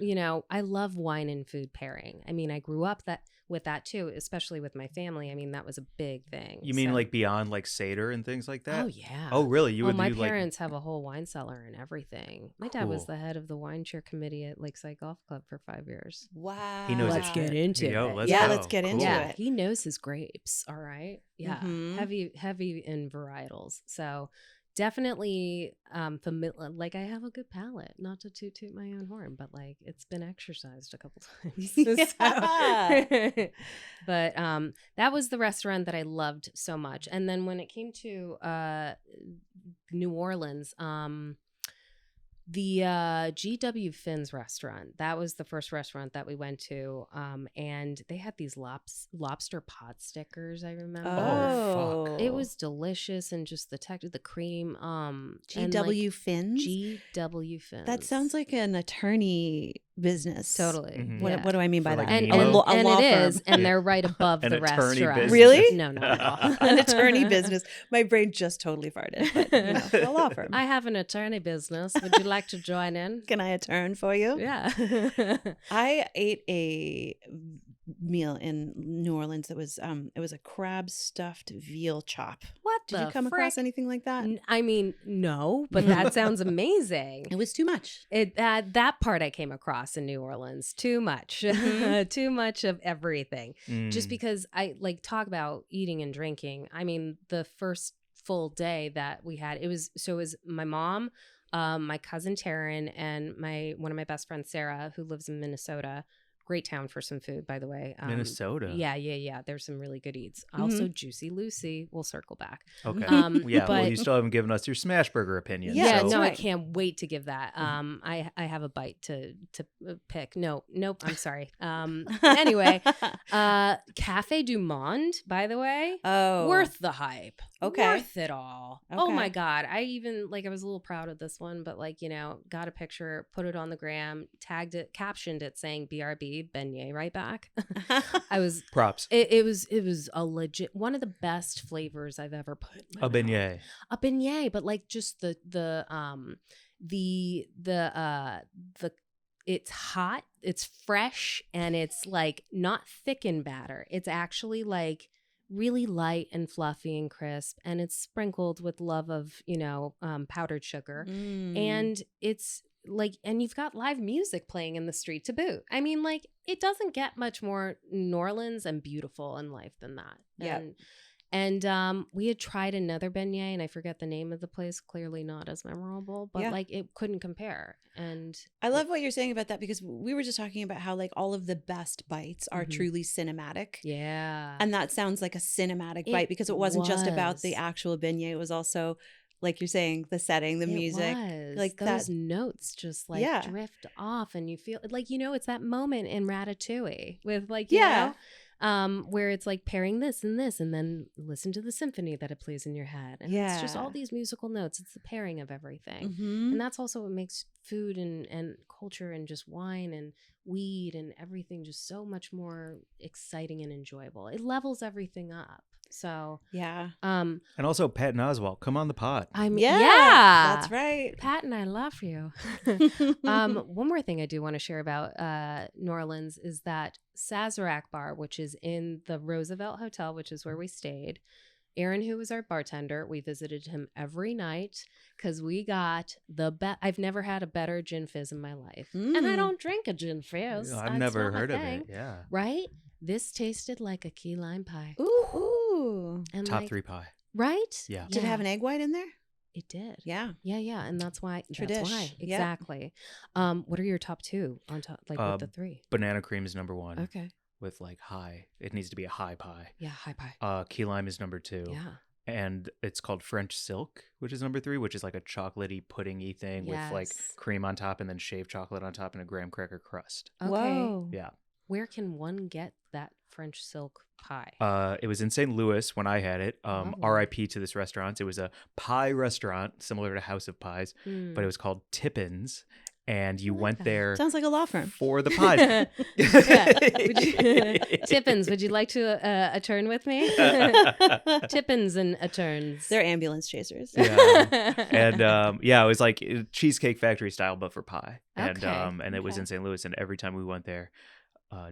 I love wine and food pairing. I mean, I grew up with that too, especially with my family. I mean, that was a big thing. You mean So- like beyond like Seder and things like that? Oh yeah. Oh, really? You would my do like parents have a whole wine cellar and everything. My dad was Cool. the head of the wine chair committee at Lakeside Golf Club for 5 years. Wow. He knows Let's it. get into Yo, it. let's Yeah, go. let's get into Cool. Yeah, it. he knows his grapes. All right. Yeah, Mhm. heavy in varietals. So definitely familiar. Like I have a good palate, not to toot my own horn, but like it's been exercised a couple times. Yeah. But that was the restaurant that I loved so much. And then when it came to New Orleans, the GW Finn's restaurant, that was the first restaurant that we went to, and they had these lobster pot stickers, I remember. Oh, fuck. It was delicious, and just the texture, the cream. GW Finn's. GW Finn's. That sounds like an attorney business. Totally. Mhm. What, Yeah. what do I mean by For, like, that? And, Nemo. and, law and it firm. is, and they're right above An the attorney restaurant. business. Really? No, not at all. An attorney business. My brain just totally farted. But, you know, a law firm. I have an attorney business. Would you like to join in? Can I attorney for you? Yeah. I ate a meal in New Orleans that was it was a crab stuffed veal chop. What Did the you come across frick? anything like that? I mean, no, but that sounds amazing. It was too much. That part I came across in New Orleans. Too much. Mhm. Too much of everything. Just Mm. because I like talk about eating and drinking. I mean, the first full day that we had, it was my mom, my cousin Taryn, and one of my best friends, Sarah, who lives in Minnesota. Great town for some food, by the way. Minnesota. Yeah. There's some really good eats. Also, Juicy Lucy. We'll circle back. Okay. Yeah, well, but- you still haven't given us your smash burger opinion. Yeah, so. No, right. I can't wait to give that. I have a bite to pick. Nope. I'm sorry. Anyway, Cafe du Monde, by the way, Oh, worth the hype. Okay. Worth it all. Oh Okay. my God. I even I was a little proud of this one, but got a picture, put it on the gram, tagged it, captioned it saying BRB, beignet right back. I was Props. it was a legit one of the best flavors I've ever put in my A mouth. beignet. A beignet, but like just the it's hot, it's fresh, and it's like not thick in batter. It's actually like really light and fluffy and crisp, and it's sprinkled with love of powdered sugar, and it's like, and you've got live music playing in the street to boot. I mean, like, it doesn't get much more New Orleans and beautiful in life than that. Yep. And we had tried another beignet, and I forget the name of the place. Clearly not as memorable, but Yeah. like it couldn't compare. And I love what you're saying about that, because we were just talking about how like all of the best bites are Mhm. truly cinematic. yeah, And that sounds like a cinematic It bite, because it wasn't just about the was. actual beignet. It was also, like you're saying, the setting, the It music. was. like those that- notes just like Yeah. drift off, and you feel like it's that moment in Ratatouille with like Yeah. where it's like pairing this and this, and then listen to the symphony that it plays in your head, and it's just all Yeah. these musical notes. It's the pairing of everything. Mhm. And that's also what makes food and culture and just wine and weed and everything just so much more exciting and enjoyable. It levels everything up. So, Yeah. And also Pat and Oswald, come on the pod. Yeah. yeah. That's right. Patton, I love you. One more thing I do want to share about New Orleans is that Sazerac Bar, which is in the Roosevelt Hotel, which is where we stayed. Aaron, who was our bartender, we visited him every night because we got the best. I've never had a better gin fizz in my life. And I Mm. don't drink a gin fizz. I've That's never not my heard of thing. it. Yeah. Right? This tasted like a key lime pie. Ooh. And Top like, 3 pie. Right? Yeah. Did it have an egg white in there? It did. Yeah. Yeah, and that's why. That's Tradish. why. Yep. Exactly. What are your top two on top, like with the three? Banana cream is number 1 Okay. with like high. It needs to be a high pie. Yeah, high pie. Key lime is number 2. Yeah. And it's called French Silk, which is number 3, which is like a chocolatey puddingy thing with like Yes. cream on top and then shaved chocolate on top and a graham cracker crust. Okay. Whoa. Yeah. Where can one get that French silk pie? It was in St. Louis when I had it. Oh. RIP to this restaurant. It was a pie restaurant similar to House of Pies, but it was called Tippins. And you I like went that. there Sounds like a law firm. for the pies. Tippins, would you like to attern with me? Tippins and attorns. They're ambulance chasers. Yeah. And it was like Cheesecake Factory style, but for pie. And Okay, and it was okay. in St. Louis. And every time we went there,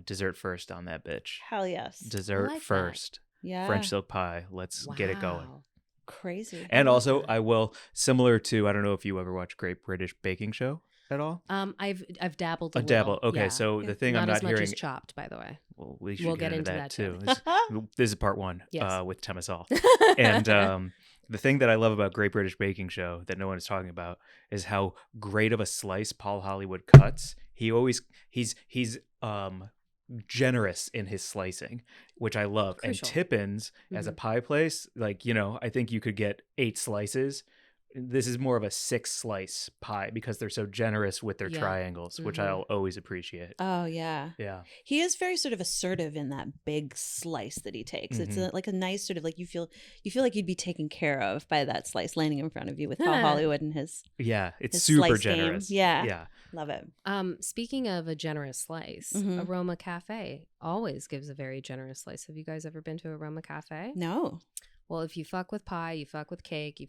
dessert first on that bitch. Hell yes. Dessert like that. first. Yeah. French silk pie. Let's get it going. Wow. Crazy. And love also, that. I will, similar to, I don't know if you ever watch Great British Baking Show at all. I've dabbled A a dabble. little, Okay, yeah. so the thing I'm not as not much hearing. as Chopped, by the way. Well, we should We'll get get into into that that too. This is part 1 Yes. with Tema Sall. And The thing that I love about Great British Baking Show that no one is talking about is how great of a slice Paul Hollywood cuts. He's generous in his slicing, which I love. Crucial. And Tippins, as a pie place, like, you know, I think you could get 8 slices. This is more of a 6 slice pie because they're so generous with their triangles, which I'll always appreciate. Oh yeah. Yeah. He is very sort of assertive in that big slice that he takes. It's like a nice sort of like you feel like you'd be taken care of by that slice landing in front of you with Paul Hollywood and his It's his super slice generous. game. Yeah. Yeah. Love it. Speaking of a generous slice, Aroma Cafe always gives a very generous slice. Have you guys ever been to Aroma Cafe? No. Well, if you fuck with pie, you fuck with cake, you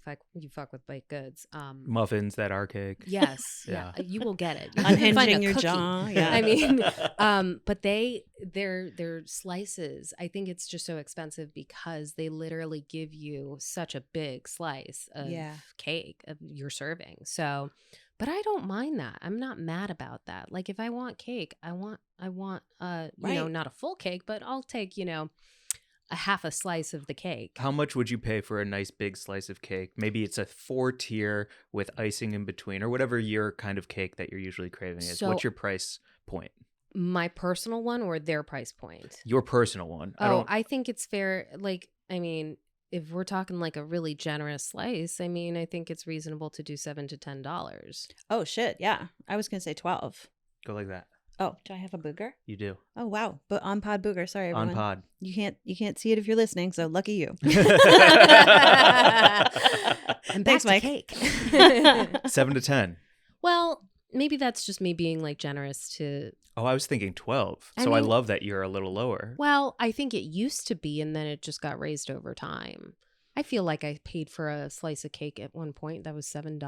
fuck with baked goods. Muffins that are cake. Yes, Yeah. you will get it. You can Unhinging find a your cookie. jaw. Yeah. I mean, but their slices, I think it's just so expensive because they literally give you such a big slice of cake of your serving. So, but I don't mind that. I'm not mad about that. Like if I want cake, I want you know, not a full cake, but I'll take, you know, a half a slice of the cake. How much would you pay for a nice big slice of cake? Maybe it's a 4-tier with icing in between, or whatever your kind of cake that you're usually craving is. So- What's your price point? My personal one or their price point? Your personal one. I think it's fair. Like, I mean, if we're talking like a really generous slice, I mean, I think it's reasonable to do $7 to $10. Oh shit. Yeah. I was gonna say 12. Go like that. Oh, do I have a booger? You do. Oh wow. But on pod booger. Sorry, everyone. On pod. You can't see it if you're listening, so lucky you. And Thanks, back to Mike. cake. 7 to 10. Well, maybe that's just me being like generous to. Oh, I was thinking 12. I So I mean- love that you're a little lower. Well, I think it used to be, and then it just got raised over time. I feel like I paid for a slice of cake at one point that was $7.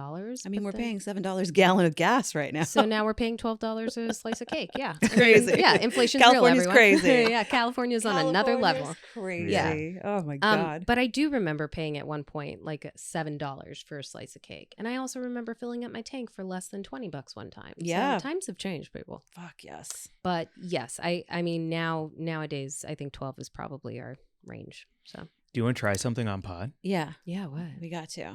I mean, but we're then- paying $7 a gallon of gas right now. So now we're paying $12 a slice of cake. Yeah, It's crazy. Yeah, inflation's California's real. Everyone. crazy. Yeah, California's on another level. Crazy. Yeah. Oh my god. But I do remember paying at one point like $7 for a slice of cake, and I also remember filling up my tank for less than $20 one time. Yeah. So times have changed, people. Fuck yes. But yes, I mean nowadays I think 12 is probably our range. So Do you want to try something on pod? Yeah, yeah, what? we got to.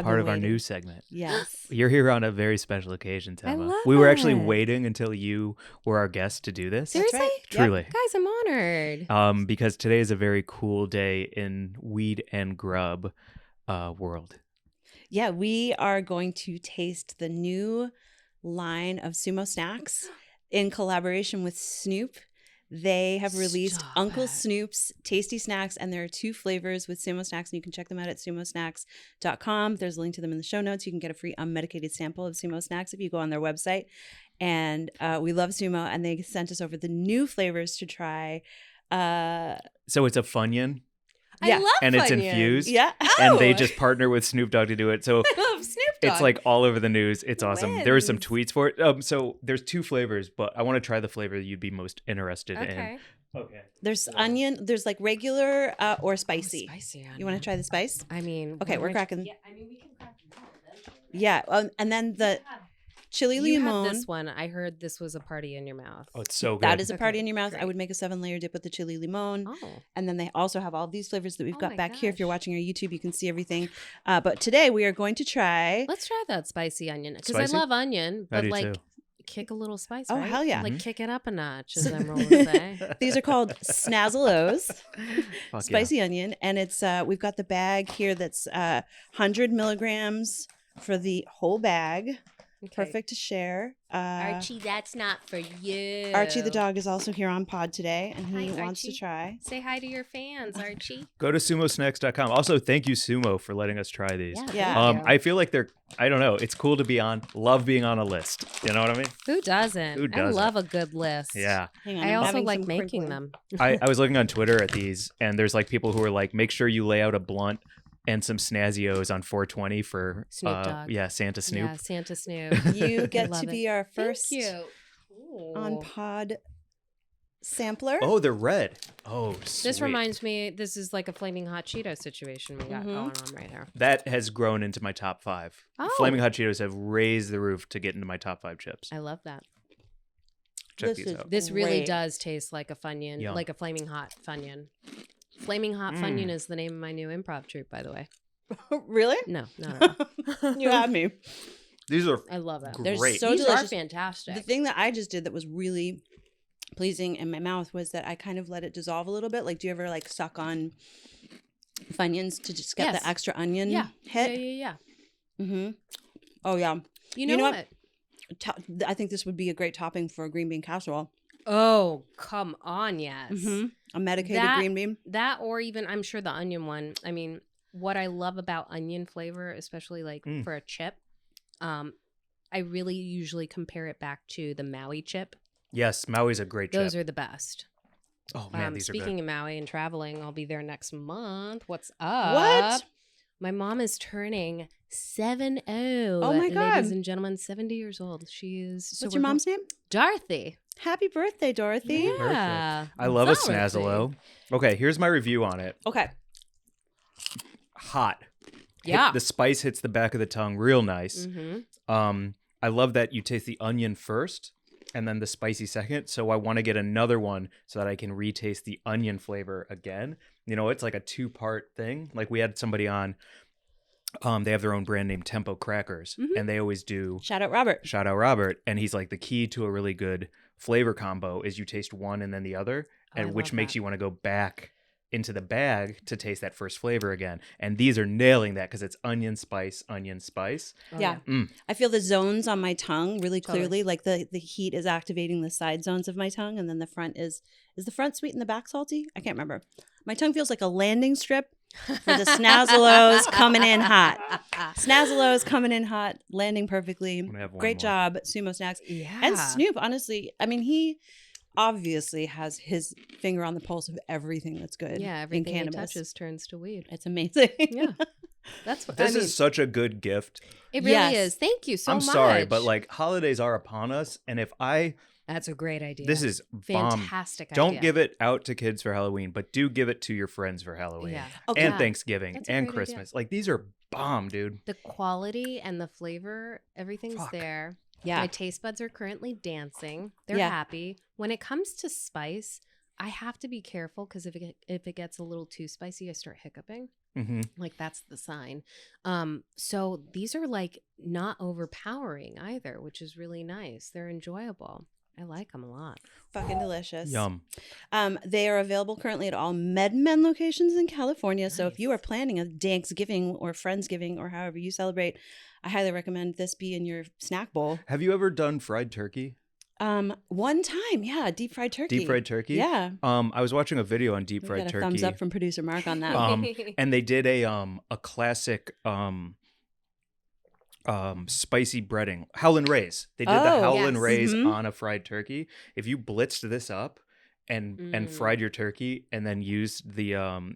Part of our news segment. Yes. You're here on a very special occasion, I Tema. love We were actually it. waiting until you were our guest to do this. That's Seriously? right. Truly. Guys, I'm honored. Because today is a very cool day in weed and grub world. Yeah, we are going to taste the new line of TSUMo Snacks in collaboration with Snoop. They have released Stop Uncle it. Snoop's Tasty Snacks, and there are 2 flavors with TSUMo Snacks, and you can check them out at TSUMoSnacks.com. There's a link to them in the show notes. You can get a free unmedicated sample of TSUMo Snacks if you go on their website. And we love TSUMo, and they sent us over the new flavors to try. So it's a Funyun, Yeah. I love and it's Funyuns. infused. Yeah. And they just partner with Snoop Dogg to do it. So I love Snoop Dogg. it's like all over the news. It's awesome. There were some Wins. tweets for it. So there's 2 flavors, but I want to try the flavor that you'd be most interested okay. in. Okay. There's onion. There's like regular or spicy. Spicy. You want to try the spice? I mean, Okay, we're which- cracking. Yeah, I mean, we can crack them all eventually. Yeah. And then the chili You had limon. this one. I heard this was a party in your mouth. Oh, it's so good. That is a party Okay, in your mouth. I great. would make a 7-layer dip with the chili limon. Oh. And then they also have all these flavors that we've Oh got my back here. If you're gosh. watching our YouTube, you can see everything. But today we are going to try. Let's try that spicy onion because Spicy? I love onion, I but do like too. kick a little spice. Oh, right? hell yeah. Like Mhm. kick it up a notch, as Emerald would say. These are called Snazzle Os, Fuck spicy onion. And it's we've got the bag here that's 100 milligrams for the whole bag. Okay. Perfect to share. Archie, that's not for you. Archie the dog is also here on pod today, and he Hi, wants to Archie. try. Say hi to your fans, Archie. Go to sumosnacks.com. Also, thank you, Sumo, for letting us try these. Yeah. thank you. I feel like I don't know. It's cool to be on. Love being on a list. You know what I mean? Who doesn't? Who I doesn't? love a good list. Yeah. Hang on, I I'm also having like some making crinkling. them. I was looking on Twitter at these, and there's like people who are like, make sure you lay out a blunt and some Snazzle Os on 420 for Snoop Dogg. yeah, Santa Snoop. Yeah, Santa Snoop. You get Love to it. be our Thank first you. on Ooh. pod sampler. Oh, they're red. Oh, This sweet. reminds me, this is like a flaming hot Cheeto situation we got Mhm. going on right here. That has grown into my top 5. Oh. Flaming Hot Cheetos have raised the roof to get into my top 5 chips. I love that. Check This these is out. This really Great. does taste like a Funyun, Yum. like a flaming hot Funyun. Flaming Hot Funyun is the name of my new improv troupe, by the way. Really? No, not at all. You had me. These are I love it. They're great. so These delicious. are fantastic. The thing that I just did that was really pleasing in my mouth was that I kind of let it dissolve a little bit. Like, do you ever like suck on Funyuns to just get Yes. the extra onion yeah. hit? Yeah. Mm-hmm. Oh yeah. You know, know what? I think this would be a great topping for a green bean casserole. Oh, come on, yes. Mm-hmm. A medicated That- green bean. That or even, I'm sure the onion one. I mean, what I love about onion flavor, especially like for a chip, I really usually compare it back to the Maui chip. Yes, Maui's a great chip. Those are the best. Oh man, these are Speaking good. of Maui and traveling, I'll be there next month. What's up? What? My mom is turning 70. Oh my God. Ladies and gentlemen, 70 years old. She is. So What's your mom's name? Dorothy. Happy birthday, Dorothy. Yeah. I love a Dorothy. Snazzle O. Okay, here's my review on it. Okay. Hot. Yeah. The spice hits the back of the tongue real nice. Mm-hmm. I love that you taste the onion first and then the spicy second. So I want to get another one so that I can retaste the onion flavor again. You know, it's like a 2-part thing. Like we had somebody on, they have their own brand name, Tempo Crackers, and they always do Shout out Robert. shout out Robert. And he's like, the key to a really good flavor combo is you taste one and then the other, I and which love makes that. you want to go back into the bag to taste that first flavor again. And these are nailing that because it's onion spice, onion spice. Oh, Yeah. Mm. I feel the zones on my tongue really Totally. clearly. Like the heat is activating the side zones of my tongue, and then the front is the front sweet and the back salty? I can't remember. My tongue feels like a landing strip for the Snazzle Os coming in hot. Snazzle Os coming in hot, landing perfectly. I'm gonna have one Great more. job, SUMO Snacks. Yeah. And Snoop, honestly, I mean, he obviously has his finger on the pulse of everything that's good Yeah, in everything he cannabis. touches turns to weed. It's amazing. Yeah. That's what This I mean, is such a good gift. it really Yes. is. Thank you so I'm much. sorry, but like holidays are upon us, and if That's a great idea. this is bomb. fantastic idea. Don't give it out to kids for Halloween, but do give it to your friends for Halloween Yeah. Okay. and Yeah. Thanksgiving That's a and great idea. Christmas. Like these are bomb, dude. The quality and the flavor, everything's Fuck. there. Yeah. My taste buds are currently dancing. They're Yeah. happy. When it comes to spice, I have to be careful because if it gets a little too spicy, I start hiccuping. Mm-hmm. Like that's the sign. So these are like not overpowering either, which is really nice. They're enjoyable. I like them a lot. Fucking delicious. Yum. They are available currently at all MedMen locations in California. So if you are planning a Thanksgiving or Friendsgiving or however you celebrate, I highly recommend this be in your snack bowl. Have you ever done fried turkey? One time, yeah, deep fried turkey. Deep fried turkey? Yeah. I was watching a video on deep We fried got a turkey. thumbs up from producer Mark on that. And they did a classic spicy breading, Howlin' Rays. They did the Oh, Howlin' yes. Rays Mhm. on a fried turkey. If you blitzed this up and fried your turkey and then used the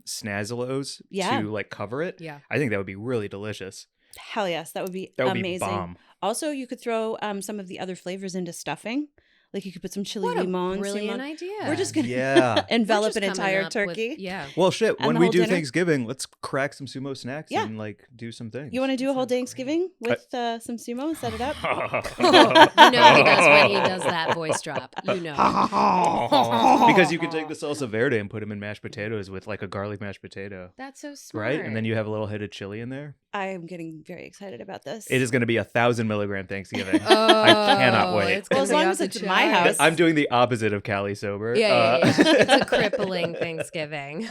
Snazzle Os Yeah. to like cover it, Yeah. I think that would be really delicious. Hell yes, that would be That would amazing. be bomb. Also, you could throw some of the other flavors into stuffing. Like you could put some chili What a limon. brilliant limon. idea. We're just gonna Yeah. envelop We're an just coming entire up with- turkey. yeah. Well, shit. And When the we whole do dinner? Thanksgiving, let's crack some sumo snacks Yeah. and like do some things. You want to do a whole Sounds great. Thanksgiving with some sumo and set it up? You know he does when he does that voice drop. You know. Because you can take the salsa verde and put them in mashed potatoes with like a garlic mashed potato, That's so smart. right? And then you have a little hit of chili in there. I am getting very excited about this. It is going to be 1,000 milligram Thanksgiving. Oh, cannot wait. it's gonna Well, as be long off as the it's at my charts. house. I'm doing the opposite of Cali sober. Yeah. It's a crippling Thanksgiving.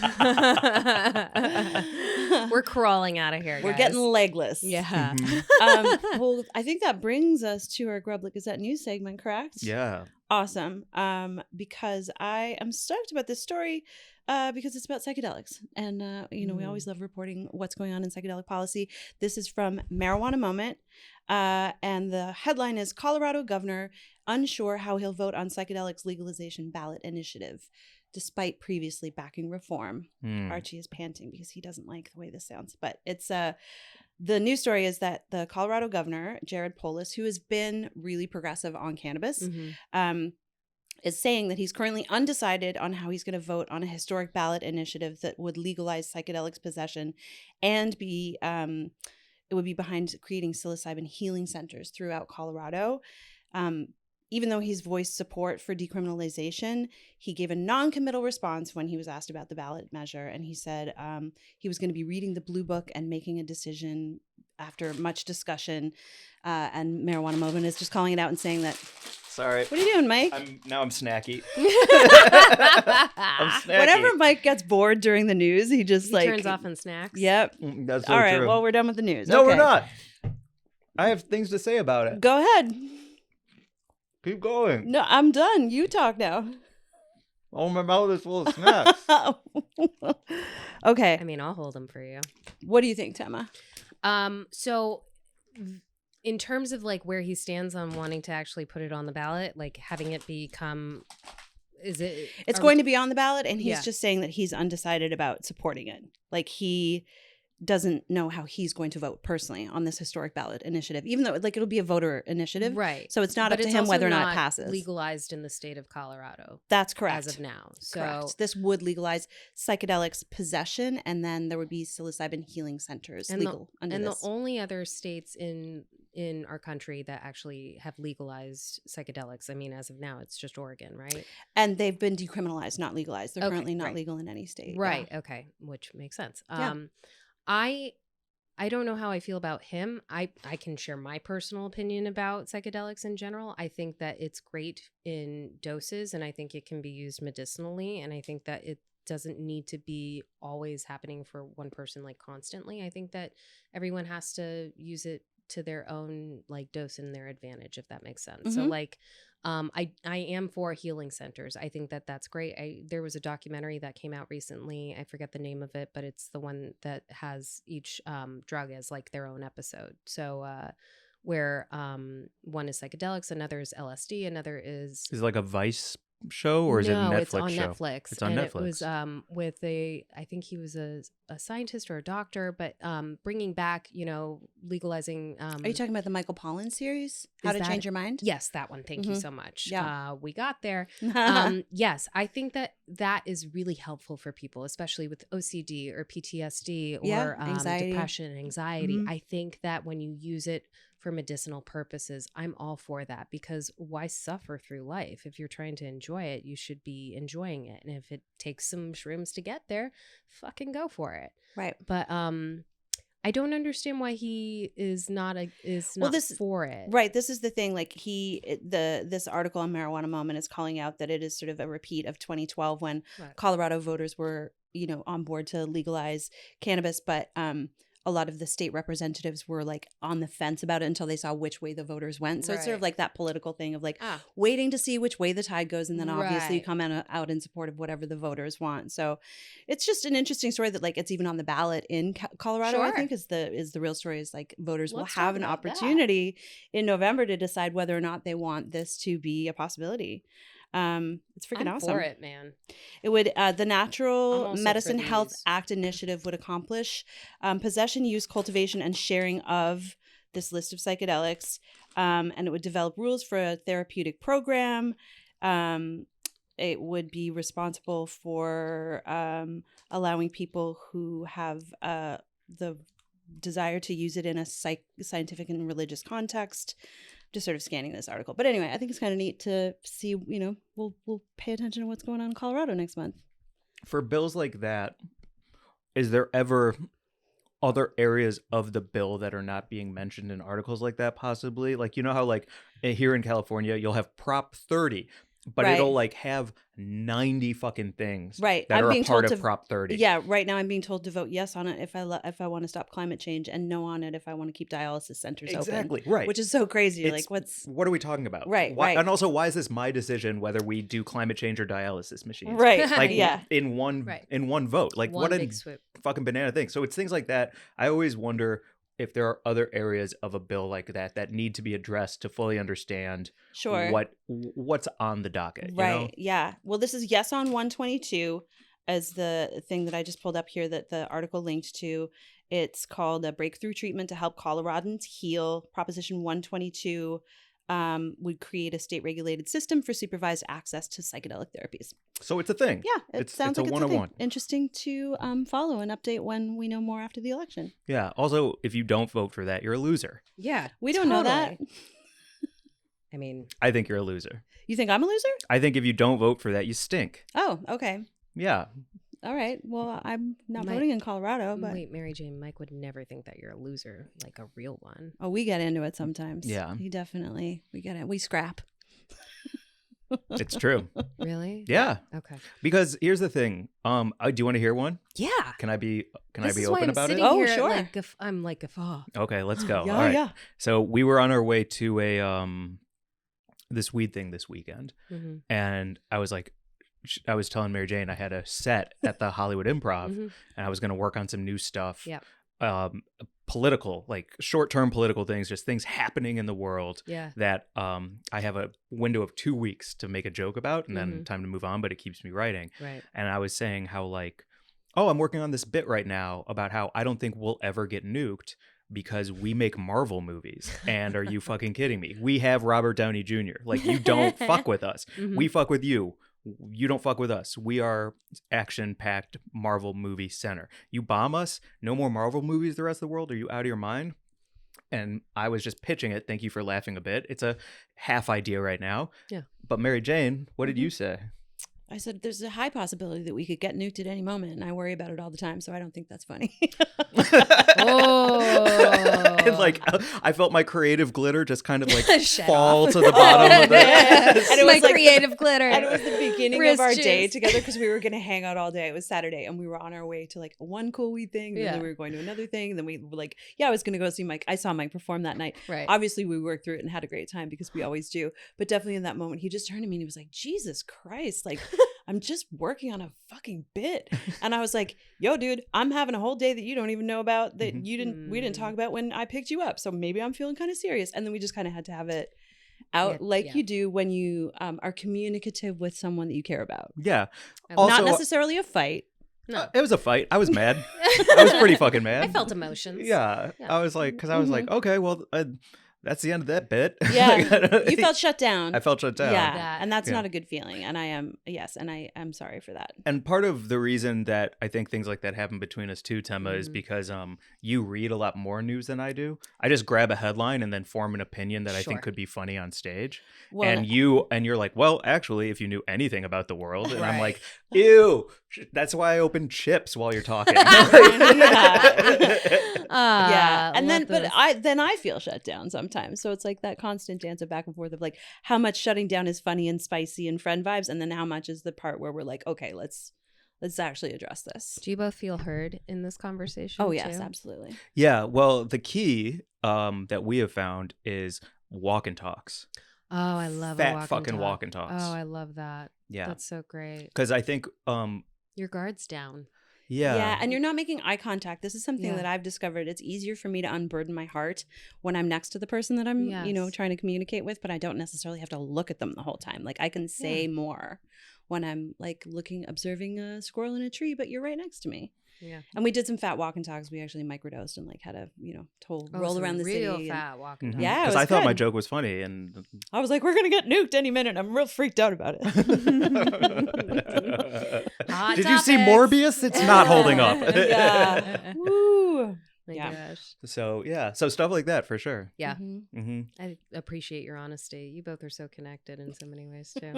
We're crawling out of here. We're guys. getting legless. Yeah. Mhm. Well, I think that brings us to our Grub Gazette news segment, correct? Yeah. Awesome. Because I am stoked about this story because it's about psychedelics. And, we always love reporting what's going on in psychedelic policy. This is from Marijuana Moment. And the headline is Colorado governor unsure how he'll vote on psychedelics legalization ballot initiative, despite previously backing reform. Hmm. Archie is panting because he doesn't like the way this sounds. But it's the news story is that the Colorado governor, Jared Polis, who has been really progressive on cannabis, Mhm. is saying that he's currently undecided on how he's going to vote on a historic ballot initiative that would legalize psychedelics possession and it would be behind creating psilocybin healing centers throughout Colorado. even though he's voiced support for decriminalization, he gave a non-committal response when he was asked about the ballot measure. And he said he was going to be reading the Blue Book and making a decision after much discussion. And Marijuana Moment is just calling it out and saying that. Sorry. What are you doing, Mike? I'm snacky. Whenever Mike gets bored during the news, he just He turns off and snacks. Yep. That's so All right. true. Well, we're done with the news. No, Okay. we're not. I have things to say about it. Go ahead. Keep going. No, I'm done. You talk now. Oh, my mouth is full of snacks. Okay. I mean, I'll hold them for you. What do you think, Tema? So in terms of like where he stands on wanting to actually put it on the ballot, like having it become, It's going to be on the ballot, and he's Yeah. just saying that he's undecided about supporting it. Like, he doesn't know how he's going to vote personally on this historic ballot initiative, even though like it'll be a voter initiative. right. So it's not But up to it's him also whether or not not it passes. legalized in the state of Colorado That's correct. as of now. So Correct. This would legalize psychedelics possession, and then there would be psilocybin healing centers And legal under and this. the only other states in our country that actually have legalized psychedelics, I mean, as of now, it's just Oregon, right? And they've been decriminalized, not legalized. They're Okay, currently not right. legal in any state. Right. Okay. Which makes sense. Yeah. I don't know how I feel about him. I can share my personal opinion about psychedelics in general. I think that it's great in doses, and I think it can be used medicinally. And I think that it doesn't need to be always happening for one person, like constantly. I think that everyone has to use it to their own like dose and their advantage, if that makes sense. So Mhm. like I am for healing centers. I think that that's great. There was a documentary that came out recently. I forget the name of it, but it's the one that has each drug as like their own episode. So where one is psychedelics, another is LSD, another is Is it like a Vice show, or is it a Netflix it's on show? Netflix. It's on and Netflix. It was with I think he was a scientist or a doctor, but bringing back, legalizing. Are you talking about the Michael Pollan series? How to that Change Your Mind? Yes, that one. Thank you Mhm. so much. Yeah. We got there. Yes, I think that is really helpful for people, especially with OCD or PTSD or Yeah, anxiety. depression and anxiety. Mhm. I think that when you use it for medicinal purposes, I'm all for that, because why suffer through life? If you're trying to enjoy it, you should be enjoying it. And if it takes some shrooms to get there, fucking go for it. Right. But I don't understand why he is not for it. Right. This is the thing. Like this article on Marijuana Moment is calling out that it is sort of a repeat of 2012 when Right. Colorado voters were, on board to legalize cannabis, but a lot of the state representatives were like on the fence about it until they saw which way the voters went. So it's sort of Right. like that political thing of like Ah. waiting to see which way the tide goes, and then obviously you Right. come out in support of whatever the voters want. So it's just an interesting story that like it's even on the ballot in Colorado. I Sure. think is the real story is like voters Let's will have talk an about that. opportunity in November to decide whether or not they want this to be a possibility. It's freaking I'm awesome. for it, man. It would the I'm Natural also Medicine for Health these. Act initiative would accomplish possession, use, cultivation, and sharing of this list of psychedelics, and it would develop rules for a therapeutic program. It would be responsible for allowing people who have the desire to use it in a scientific and religious context. Just sort of scanning this article, but anyway, I think it's kind of neat to see. We'll pay attention to what's going on in Colorado next month. For bills like that, is there ever other areas of the bill that are not being mentioned in articles like that, possibly? Like, how like here in California, you'll have Prop 30, but Right. it'll like have 90 fucking things Right. that I'm are a being part told of to- Prop 30. Yeah, right now I'm being told to vote yes on it if I want to stop climate change, and no on it if I want to keep dialysis centers Exactly. open. Right. Which is so crazy. It's- Like, what are we talking about? Right, Why, right. And also, why is this my decision whether we do climate change or dialysis machines? right? Like yeah, in one Right. in one vote. Like One what a big swoop. fucking banana thing. So it's things like that. I always wonder if there are other areas of a bill like that need to be addressed to fully understand sure. what's on the docket. Right. Yeah. Well, this is yes on 122 as the thing that I just pulled up here that the article linked to. It's called a breakthrough treatment to help Coloradans heal. Proposition 122 would create a state-regulated system for supervised access to psychedelic therapies. So it's a thing. Yeah, it It's sounds a like it's a thing. 101. Interesting to follow and update when we know more after the election. Yeah. Also, if you don't vote for that, you're a loser. Yeah, We don't know that. totally. I mean, I think you're a loser. You think I'm a loser? I think if you don't vote for that, you stink. Oh, okay. Yeah. All right. Well, I'm not Mike- voting in Colorado, but wait, Mary Jane, Mike would never think that you're a loser, like a real one. oh, we get into it sometimes. Yeah. we get it. We scrap. It's true. Really? Yeah. Okay. Because here's the thing. Do you want to hear one? Yeah. Can I be This is open why I'm about it? sitting Oh, here sure. Like I'm like Okay, let's go. Yeah, All right. yeah. So we were on our way to a this weed thing this weekend, Mhm. and I was like, I was telling Mary Jane I had a set at the Hollywood Improv, Mhm. and I was going to work on some new stuff. Yep. Political, like short-term political things, just things happening in the world Yeah. that I have a window of 2 weeks to make a joke about, and then Mhm. time to move on. But it keeps me writing. Right. And I was saying how like, oh, I'm working on this bit right now about how I don't think we'll ever get nuked because we make Marvel movies. And are you fucking kidding me? We have Robert Downey Jr. Like, you don't fuck with us. Mhm. We fuck with you. You don't fuck with us. We are action-packed Marvel movie center. You bomb us, no more Marvel movies the rest of the world? Are you out of your mind? And I was just pitching it. Thank you for laughing a bit. It's a half idea right now. Yeah. But Mary Jane, what did Mhm. you say? I said there's a high possibility that we could get nuked at any moment, and I worry about it all the time, so I don't think that's funny. Oh. And like I felt my creative glitter just kind of like Shut fall off. to the bottom of And it. it was My like- creative glitter. And it was the beginning Wrist of our day juice. together because we were going to hang out all day. It was Saturday, and we were on our way to like one cool weed thing, and Yeah. then we were going to another thing, and then we were like, yeah, I was going to go see Mike. I saw Mike perform that night. Right. Obviously, we worked through it and had a great time because we always do. But definitely in that moment, he just turned to me and he was like, Jesus Christ, like, I'm just working on a fucking bit. And I was like, yo, dude, I'm having a whole day that you don't even know about that we didn't talk about when I picked you up. So maybe I'm feeling kind of serious. And then we just kind of had to have it out Yeah, like yeah. you do when you are communicative with someone that you care about. Yeah. I Also- Not necessarily a fight. No. It was a fight. I was mad. I was pretty fucking mad. I felt emotions. Yeah. Yeah. I was like, because I was like, okay, well, that's the end of that bit. Yeah. You felt shut down. I felt shut down. Yeah. That- And that's Yeah. not a good feeling. And I am sorry for that. And part of the reason that I think things like that happen between us too, Tema, is Mhm. because you read a lot more news than I do. I just grab a headline and then form an opinion that I think Sure. could be funny on stage. Well, And you're like, well, actually, if you knew anything about the world, and I'm Right. like, ew, that's why I open chips while you're talking. yeah. And then love but this. I feel shut down sometimes. So it's like that constant dance of back and forth of like how much shutting down is funny and spicy and friend vibes, and then how much is the part where we're like, okay, let's actually address this. Do you both feel heard in this conversation? Oh yes, too? absolutely. Yeah, well, the key that we have found is walk and talks. Oh, I love Fat a walk fucking and talk. walk and talks. Oh, I love that. Yeah, That's so great. because I think, Your guard's down. yeah, And you're not making eye contact. This is something Yeah. that I've discovered. It's easier for me to unburden my heart when I'm next to the person that I'm, Yes. trying to communicate with, but I don't necessarily have to look at them the whole time. Like I can say more when I'm like observing a squirrel in a tree, but you're right next to me. Yeah. And we did some fat walk and talks. We actually microdosed and like had a, roll around the real city. and fat walk and Mhm. talk. Yeah, it because was I thought my good. joke was funny, and I was like, we're going to get nuked any minute. I'm real freaked out about it. Hot did you see topics. Morbius? It's not holding up. Yeah. Woo. My Yeah. gosh. So so stuff like that for sure. Yeah. Mhm. Hmm. I appreciate your honesty. You both are so connected in so many ways too.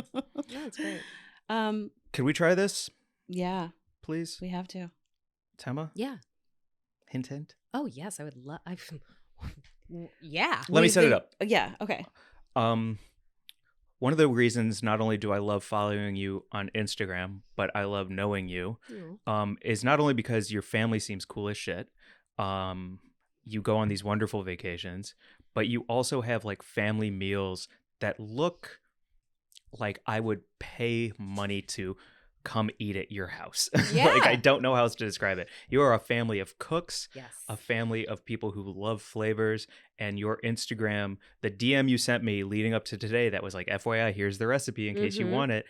Yeah, it's great. Could we try this, Yeah, please, we have to. Tema? Yeah. Hint. Oh yes, I would love. Yeah. Let me We set it think- up. Yeah. Okay. One of the reasons not only do I love following you on Instagram, but I love knowing you, is not only because your family seems cool as shit. You go on these wonderful vacations, but you also have like family meals that look like I would pay money to come eat at your house. Like Yeah. I don't know how else to describe it. You are a family of cooks, Yes. a family of people who love flavors, and your Instagram, the DM you sent me leading up to today that was like, FYI, here's the recipe in case you Mhm. want it.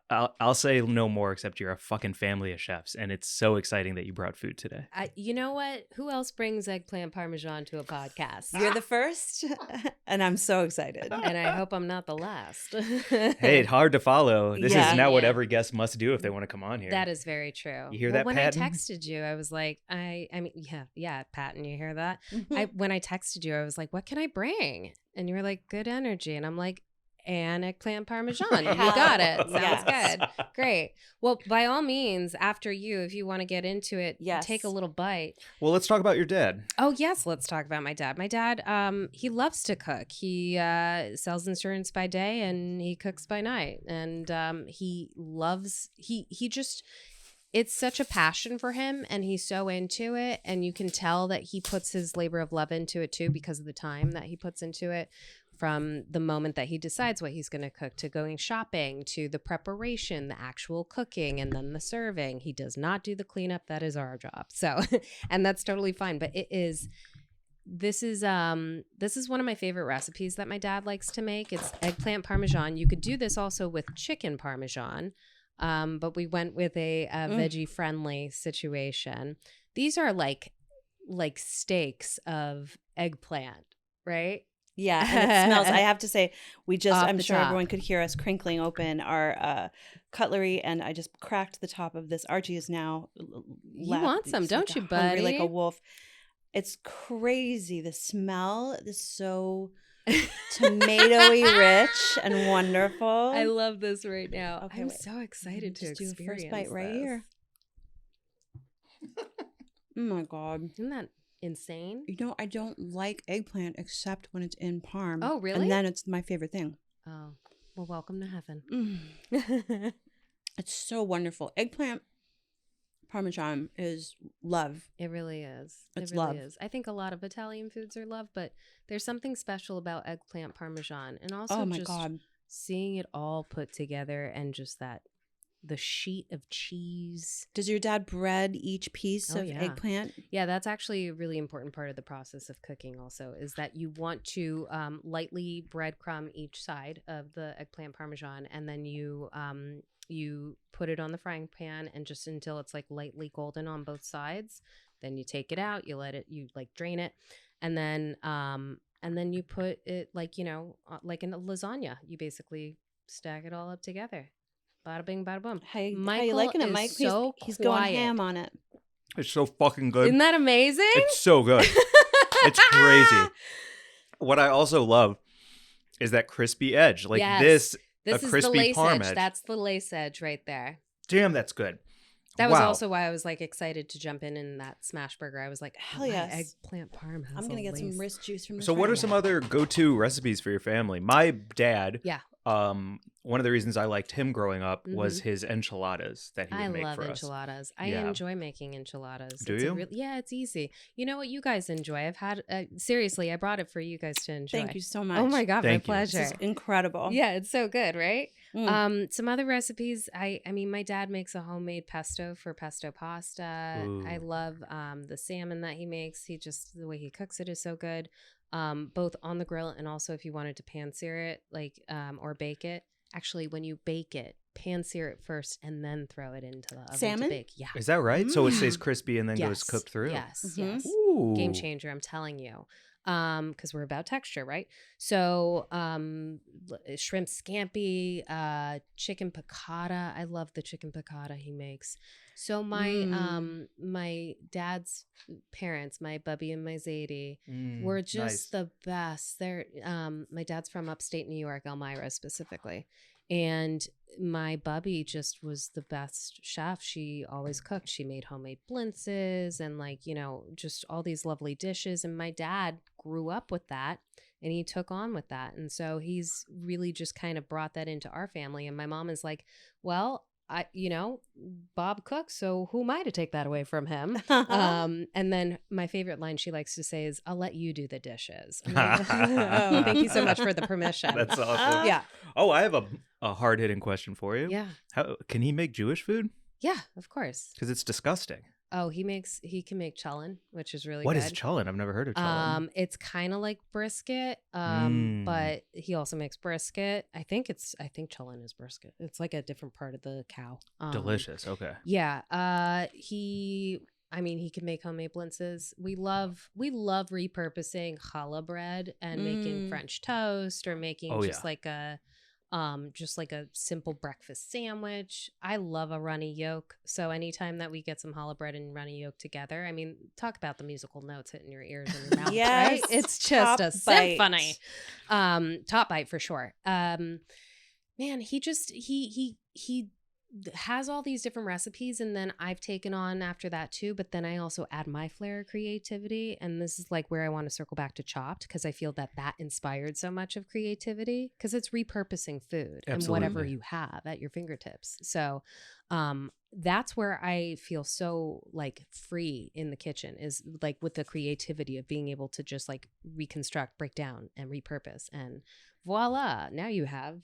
I'll say no more except you're a fucking family of chefs, and it's so exciting that you brought food today. You know what? Who else brings eggplant parmesan to a podcast? You're the first, and I'm so excited. And I hope I'm not the last. Hey, it's hard to follow. This Yeah. is not what Yeah. every guest must do if they want to come on here. That is very true. You hear that, when Patton? I texted you, I was like, I mean, yeah, Patton, you hear that? When I texted you, I was like, what can I bring? And you were like, good energy. And I'm like, and eggplant parmesan. You got it. Sounds Yes. good. Great. Well, by all means, after you, if you want to get into it, Yes. take a little bite. Well, let's talk about your dad. Oh, yes. Let's talk about my dad. My dad, he loves to cook. He sells insurance by day and he cooks by night. And he just, it's such a passion for him and he's so into it. And you can tell that he puts his labor of love into it too because of the time that he puts into it. From the moment that he decides what he's going to cook to going shopping to the preparation, the actual cooking, and then the serving. He does not do the cleanup. That is our job. So, and that's totally fine. But this is one of my favorite recipes that my dad likes to make. It's eggplant parmesan. You could do this also with chicken parmesan, but we went with a veggie friendly situation. These are like steaks of eggplant, right? Yeah, and it smells. I have to say, Off I'm the sure top. everyone could hear us crinkling open our cutlery, and I just cracked the top of this. Archie is now. You want some, he's don't like you, hungry like buddy? a wolf. It's crazy. The smell is so tomatoey rich and wonderful. I love this right now. Okay, I'm wait. so excited to Just do a experience first bite right this. here. Oh my god. Isn't that insane? You know, I don't like eggplant except when it's in parm. Oh, really? And then it's my favorite thing. Oh, well, welcome to heaven. Mm. It's so wonderful. Eggplant parmesan is love. It really is. It's it really love. is. I think a lot of Italian foods are love, but there's something special about eggplant parmesan, and also Oh my just god. seeing it all put together and just the sheet of cheese. Does your dad bread each piece Oh, of yeah. eggplant? Yeah, that's actually a really important part of the process of cooking also is that you want to lightly breadcrumb each side of the eggplant parmesan, and then you put it on the frying pan and just until it's like lightly golden on both sides. Then you take it out, you drain it, and then you put it like in a lasagna. You basically stack it all up together. Bada bing, bada boom. How you Michael liking it, is Mike? so he's going quiet. ham on it. It's so fucking good. Isn't that amazing? It's so good. It's crazy. What I also love is that crispy edge. Like Yes. this This a is crispy the lace parm edge. edge. That's the lace edge right there. Damn, that's good. That was Wow. also why I was like excited to jump in that smash burger. I was like, Hell my yes. eggplant parm has I'm a gonna get some lace. wrist juice from the So what are some other go-to recipes for your family? My dad, Yeah. One of the reasons I liked him growing up was his enchiladas that he would I make love for us. enchiladas. I Yeah. enjoy making enchiladas. Do It's you? Yeah, it's easy. You know what you guys enjoy? I've had seriously, I brought it for you guys to enjoy. Thank you so much. Oh my god, Thank you. my This pleasure. is incredible. Yeah, it's so good, right? Mm. Some other recipes. I mean, my dad makes a homemade pesto for pesto pasta. I Ooh. love the salmon that he makes. The way he cooks it is so good. Both on the grill and also if you wanted to pan sear it, or bake it. Actually, when you bake it, pan sear it first and then throw it into the oven Salmon? to bake. Yeah. Is that right? So it stays crispy and then goes Yes. cooked through? Yes. Mhm. Yes. Ooh. Game changer, I'm telling you. Because we're about texture, right? So shrimp scampi, chicken piccata. I love the chicken piccata he makes. So my dad's parents, my Bubby and my Zadie, were just the best. They're my dad's from upstate New York, Elmira specifically. And my Bubby just was the best chef. She always cooked. She made homemade blintzes and just all these lovely dishes. And my dad grew up with that and he took on with that. And so he's really just kind of brought that into our family. And my mom is like, well, Bob cooks, so who am I to take that away from him? And then my favorite line she likes to say is, I'll let you do the dishes. I'm like, oh, thank you so much for the permission. That's awesome. Yeah. Oh, I have a hard-hitting question for you. Yeah. How can he make Jewish food? Yeah, of course. Because it's disgusting. He can make chullin, which is really What good. is chullin? I've never heard of chullin. It's kind of like brisket, but he also makes brisket. I think chullin is brisket. It's like a different part of the cow. Delicious. Okay. Yeah. He can make homemade blintzes. We love repurposing challah bread and making French toast or making just like a simple breakfast sandwich. I love a runny yolk. So anytime that we get some challah bread and runny yolk together, I mean, talk about the musical notes hitting your ears and your mouth, Yes, right? It's just a bite. symphony. Top bite for sure. Man, he has all these different recipes, and then I've taken on after that too, but then I also add my flair of creativity, and this is like where I want to circle back to Chopped, because I feel that inspired so much of creativity, because it's repurposing food and whatever you have at your fingertips. So that's where I feel so like free in the kitchen, is like with the creativity of being able to just like reconstruct, break down, and repurpose, and voila, now you have,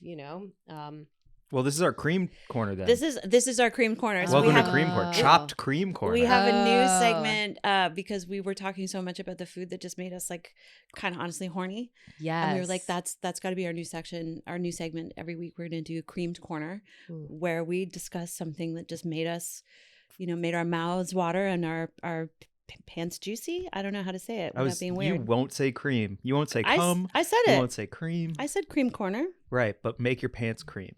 well, this is our cream corner then. This is our cream corner. So Welcome to Cream Corner. Chopped Cream Corner. We have a new segment because we were talking so much about the food that just made us like kind of honestly horny. Yes. And we were like, that's got to be our new section, our new segment. Every week we're going to do Creamed Corner, where we discuss something that just made us, made our mouths water and our pants juicy. I don't know how to say it without being weird. You won't say cream. You won't say cum. I said it. You won't say cream. I said Cream Corner. Right, but make your pants cream.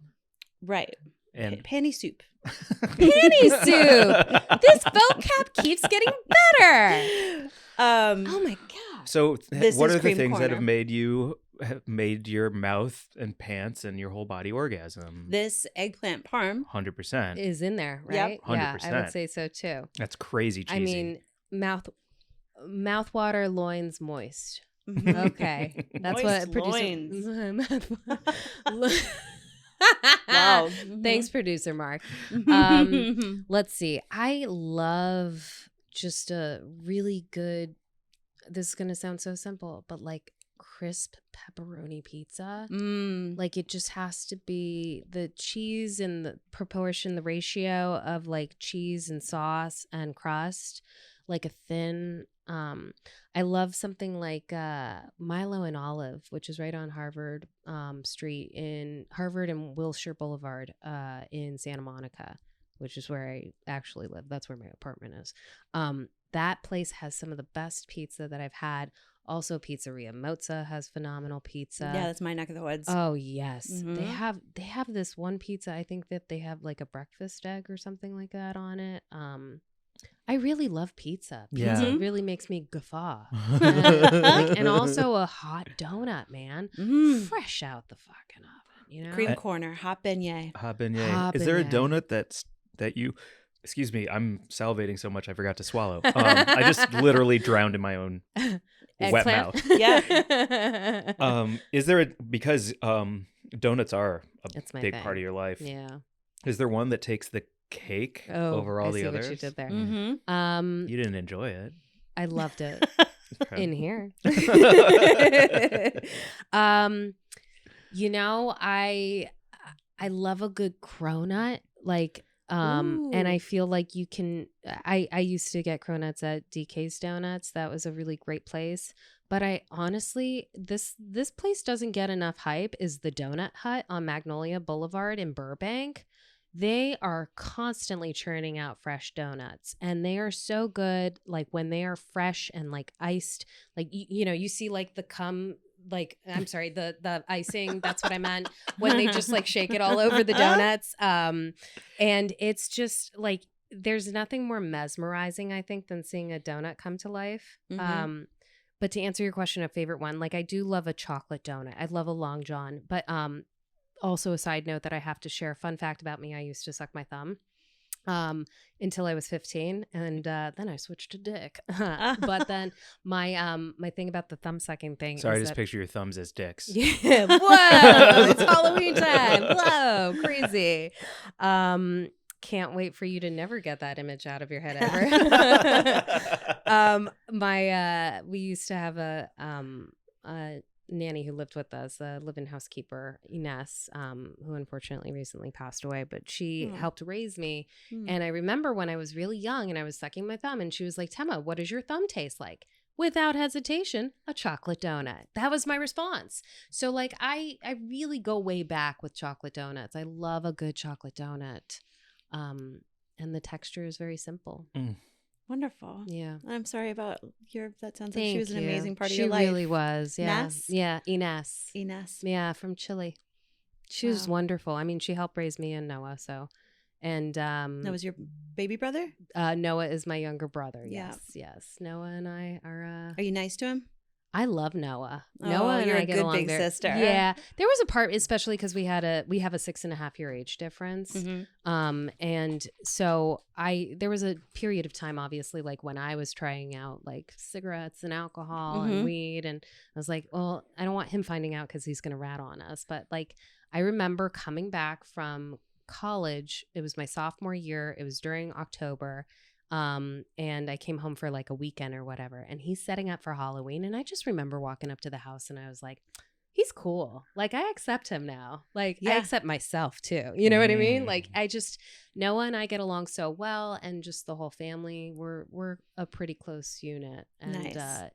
Right. And panty soup. Panty soup. This vocab keeps getting better. Oh my god. So what are the things corner. that have made your mouth and pants and your whole body orgasm? This eggplant parm 100% is in there, right? Yep. 100%. Yeah, I would say so too. That's crazy cheesy. I mean, mouthwater, loins moist. Okay. That's moist what producer loins. Wow. Thanks, producer Mark. Let's see. I love just a really good, this is going to sound so simple, but like crisp pepperoni pizza. Like it just has to be the cheese and the proportion, the ratio of like cheese and sauce and crust, like a thin, I love something like Milo and Olive, which is right on Harvard Street in Harvard and Wilshire Boulevard in Santa Monica, which is where I actually live. That's where my apartment is. That place has some of the best pizza that I've had. Also, Pizzeria Mozza has phenomenal pizza. Yeah, that's my neck of the woods. Oh yes, they have this one pizza. I think that they have like a breakfast egg or something like that on it. I really love pizza. Pizza really makes me guffaw. And also a hot donut, man. Fresh out the fucking oven, Cream corner, hot beignet. Hot beignet. Is there a donut that you... Excuse me, I'm salivating so much I forgot to swallow. I just literally drowned in my own wet mouth. Yeah. Is there because donuts are a big thing. part of your life. Yeah. Is there one that takes the cake over all I the see others? what you did there. You didn't enjoy it. I loved it. Okay. In here. I love a good cronut, like and I feel like you can I used to get cronuts at DK's Donuts. That was a really great place. But I honestly, this place doesn't get enough hype, is the Donut Hut on Magnolia Boulevard in Burbank. They are constantly churning out fresh donuts, and they are so good. Like when they are fresh and like iced, like, you see like the the icing. That's what I meant when they just like shake it all over the donuts. And it's just like, there's nothing more mesmerizing, I think, than seeing a donut come to life. But to answer your question, a favorite one, like I do love a chocolate donut. I love a Long John, but also a side note that I have to share, a fun fact about me: I used to suck my thumb until I was 15, and then I switched to dick. But then my thing about the thumb sucking thing. Sorry, I just picture your thumbs as dicks. Yeah, whoa! It's Halloween time. Whoa, crazy. Can't wait for you to never get that image out of your head ever. We used to have a nanny who lived with us, a live-in housekeeper, Ines, who unfortunately recently passed away, but she helped raise me. And I remember when I was really young and I was sucking my thumb and she was like, Tema, what does your thumb taste like? Without hesitation, a chocolate donut. That was my response. So like I really go way back with chocolate donuts. I love a good chocolate donut. And the texture is very simple. Wonderful. Yeah. I'm sorry about that sounds like Thank she was an you. amazing part of She your life. really was. Yeah. Ness? Yeah. Ines. Ines. Yeah. From Chile. She was Wow. wonderful. I mean, she helped raise me and Noah. So, and That was your baby brother? Noah is my younger brother. Yeah. Yes. Yes. Noah and I are. Are you nice to him? I love Noah. Oh, Noah and you're I a get good along big sister. Yeah, there was a part, especially because we have a 6.5-year age difference. Mm-hmm. And so there was a period of time, obviously, like when I was trying out like cigarettes and alcohol and weed, and I was like, well, I don't want him finding out because he's gonna rat on us. But like, I remember coming back from college. It was my sophomore year. It was during October. And I came home for like a weekend or whatever, and he's setting up for Halloween. And I just remember walking up to the house and I was like, he's cool. Like I accept him now. Like I accept myself too. You know what I mean? Like Noah and I get along so well, and just the whole family, we're a pretty close unit. And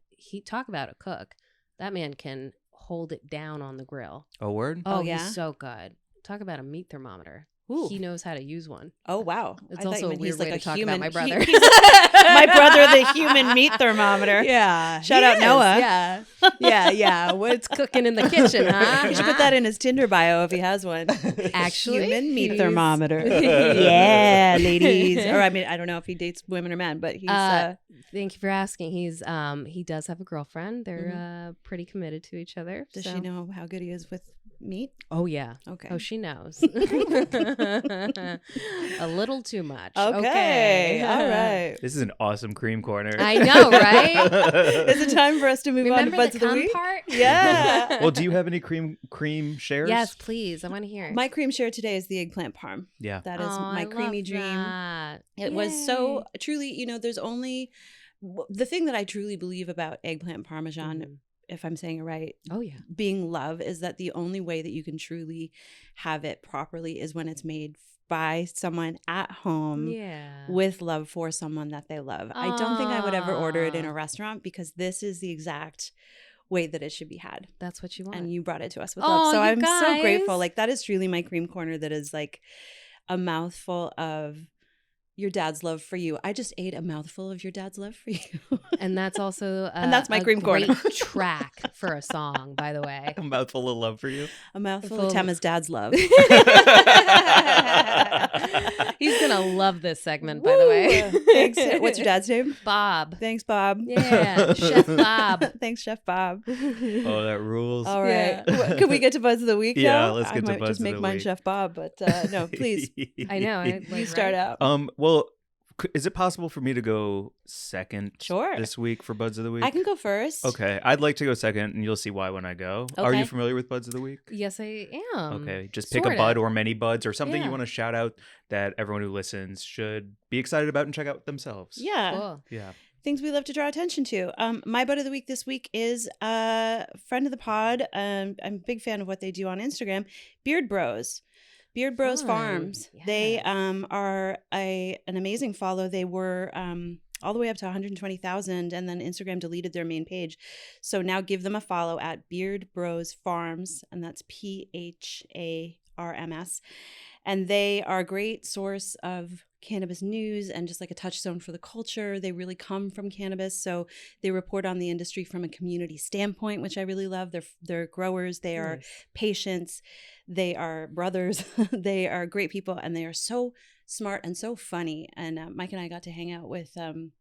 he talk about a cook. That man can hold it down on the grill. Oh, word? Oh, yeah? He's so good. Talk about a meat thermometer. Ooh. He knows how to use one. Oh, wow. It's also a weird way to talk about my brother. My brother, the human meat thermometer. Yeah. Shout out Noah. Yeah. Yeah. What's cooking in the kitchen, huh? He should put that in his Tinder bio if he has one. Actually, Human meat he's- thermometer. Yeah, ladies. Or I mean, I don't know if he dates women or men, but he's Thank you for asking. He does have a girlfriend. They're pretty committed to each other. does so- she know how good he is with meat? Oh yeah. Okay. Oh, she knows. A little too much. Okay. All right. This is an awesome cream corner. I know, right? Is it time for us to move on to Remember Buds the of the cum Week? part? Yeah. Well, do you have any cream shares? Yes, please. I want to hear it. My cream share today is the eggplant parm. Yeah. That is Oh, my I creamy love dream. that. It was so Yay. truly, there's only the thing that I truly believe about eggplant parmesan, Mhm. if I'm saying it right, Oh yeah. being love, is that the only way that you can truly have it properly is when it's made by someone at home Yeah. with love for someone that they love. I don't think I would ever order it in Aw. a restaurant because this is the exact way that it should be had. That's what you want. And you brought it to us with Oh, love. So you I'm so grateful. guys. Like that is truly my cream corner that is like a mouthful of your dad's love for you. I just ate a mouthful of your dad's love for you. And that's also And that's my a cream corner. great track for a song, by the way. A mouthful of love for you. A mouthful Full- of Tema's dad's love. He's gonna love this segment, by the way. Woo! Thanks. What's your dad's name? Bob. Thanks, Bob. Yeah, Chef Bob. Thanks, Chef Bob. Oh, that rules. All right. Yeah. Can we get to Buds of the Week Yeah, now? let's get to I might Buds just of make the mine Week. Chef Bob, but no, please. I know. You start out. Well, is it possible for me to go second Sure. this week for Buds of the Week? I can go first. Okay, I'd like to go second, and you'll see why when I go. Are you Okay. familiar with Buds of the Week? Yes, I am. Okay, just pick a sorta. bud or many buds or something Yeah. you want to shout out that everyone who listens should be excited about and check out themselves. Yeah. Cool. Yeah. Things we love to draw attention to. My Bud of the Week this week is a friend of the pod. I'm a big fan of what they do on Instagram. Beard Bros. Beard Bros Fun. Farms. They Yes. are an amazing follow. They were all the way up to 120,000, and then Instagram deleted their main page. So now give them a follow at Beard Bros Farms, and that's PHARMS. And they are a great source of cannabis news and just like a touchstone for the culture. They really come from cannabis, so they report on the industry from a community standpoint, which I really love. They're growers, they are Nice. patients, they are brothers, they are great people, and they are so smart and so funny. And Mike and I got to hang out with them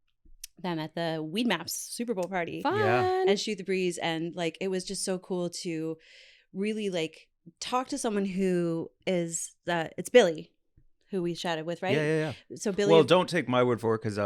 at the Weed Maps Super Bowl party Fun. Yeah. and shoot the breeze, and like it was just so cool to really like talk to someone who is it's Billy who we chatted with, right? Yeah. So Billy. Well, don't take my word for it, because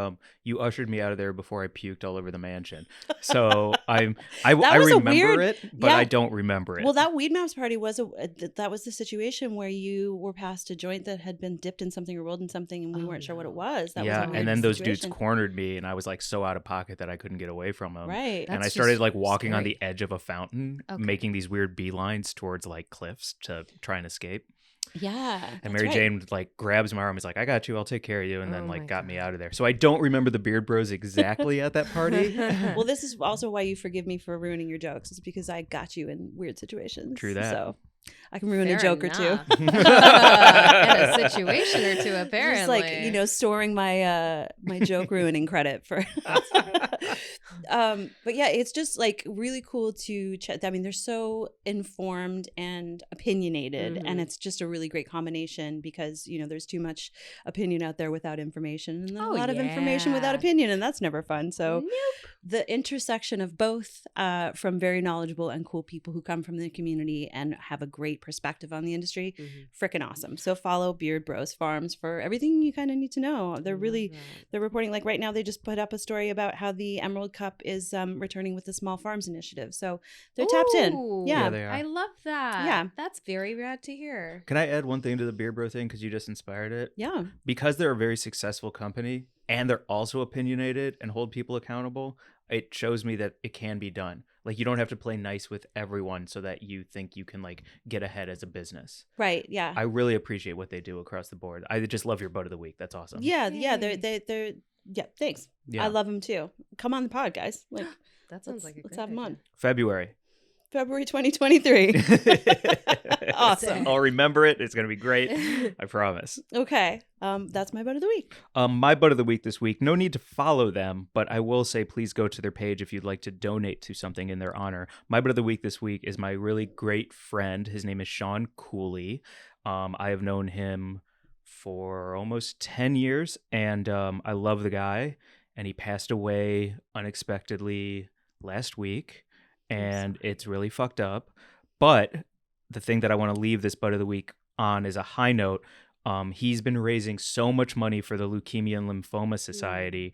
you ushered me out of there before I puked all over the mansion. So I was a remember weird- it, but yeah. I don't remember it. Well, that Weed Maps party was that was the situation where you were passed a joint that had been dipped in something or rolled in something, and we weren't sure what it was. That was a weird and then those dudes situation. cornered me, and I was like so out of pocket that I couldn't get away from them. Right. And I That's started just like walking on scary. the edge of a fountain, Okay. making these weird beelines towards like cliffs to try and escape. Yeah. And that's Mary right. Jane like grabs my arm, is like, "I got you, I'll take care of you," and then Oh like my got me God. out of there. So I don't remember the Beard Bros exactly at that party. Well, this is also why you forgive me for ruining your jokes. It's because I got you in weird situations. True that. So I can ruin Fair a joke or two. enough. In a situation or two, apparently. Just like, storing my my joke ruining credit for but yeah, it's just like really cool to chat. I mean, they're so informed and opinionated, and it's just a really great combination because there's too much opinion out there without information, and then a lot of information without yeah. opinion, and that's never fun. So Nope. the intersection of both from very knowledgeable and cool people who come from the community and have a great perspective on the industry, freaking awesome. So follow Beard Bros Farms for everything you kind of need to know. They're they're reporting, like right now they just put up a story about how the Emerald Cup is returning with the Small Farms Initiative. So they're tapped in. Ooh, Yeah. they are. I love that. Yeah. That's very rad to hear. Can I add one thing to the Beard Bro thing, because you just inspired it? Yeah. Because they're a very successful company and they're also opinionated and hold people accountable, it shows me that it can be done. Like, you don't have to play nice with everyone so that you think you can like get ahead as a business. Right. Yeah. I really appreciate what they do across the board. I just love your butt of the week. That's awesome. Yeah. Yay. Yeah. They're yeah. Thanks. Yeah. I love them too. Come on the pod, guys. Like, That sounds like a let's great have them on. idea. February. February 2023. Awesome. I'll remember it. It's going to be great. I promise. Okay. That's my butt of the week. My butt of the week this week, no need to follow them, but I will say please go to their page if you'd like to donate to something in their honor. My butt of the week this week is my really great friend. His name is Sean Cooley. I have known him for almost 10 years, and I love the guy. And he passed away unexpectedly last week, and it's really fucked up. But the thing that I want to leave this butt of the week on is a high note. He's been raising so much money for the Leukemia and Lymphoma Society.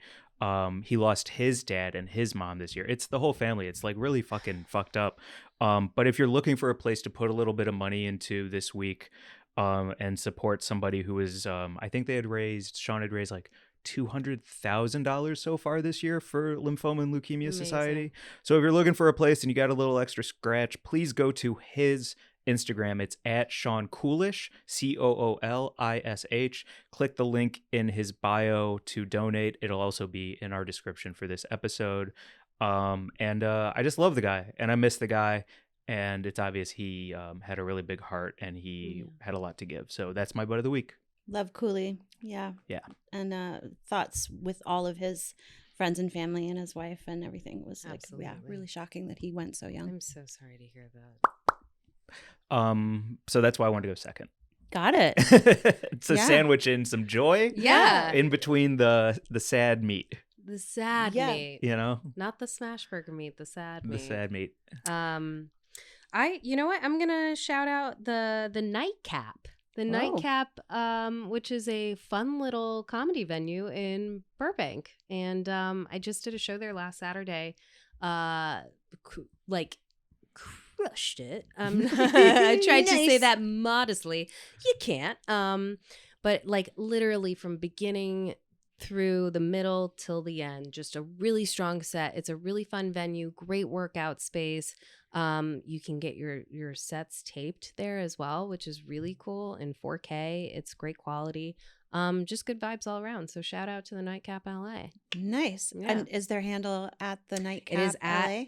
He lost his dad and his mom this year. It's the whole family. It's like really fucking fucked up. But if you're looking for a place to put a little bit of money into this week and support somebody who is, I think Sean had raised like $200,000 so far this year for Lymphoma and Leukemia Amazing. Society. So if you're looking for a place and you got a little extra scratch, please go to his Instagram. It's at Sean Coolish, Coolish. Click the link in his bio to donate. It'll also be in our description for this episode. And I just love the guy, and I miss the guy. And it's obvious he had a really big heart, and he had a lot to give. So that's my butt of the week. Love Cooley. Yeah. Yeah. And thoughts with all of his friends and family and his wife and everything. It was like, yeah, Absolutely. really shocking that he went so young. I'm so sorry to hear that. So that's why I wanted to go second. Got it. It's a Yeah. sandwich in some joy. Yeah. In between the sad meat, The sad Yeah. meat. you know? Not the smash burger meat, the sad meat. The sad meat. You know what? I'm gonna shout out the Nightcap. The Nightcap, which is a fun little comedy venue in Burbank. And I just did a show there last Saturday. Crushed it. I tried to say Nice. that modestly. You can't. But like literally from beginning through the middle till the end, just a really strong set. It's a really fun venue, great workout space. You can get your sets taped there as well, which is really cool in 4K. It's great quality. Just good vibes all around. So shout out to the Nightcap LA. Nice. Yeah. And is their handle at the Nightcap It is LA?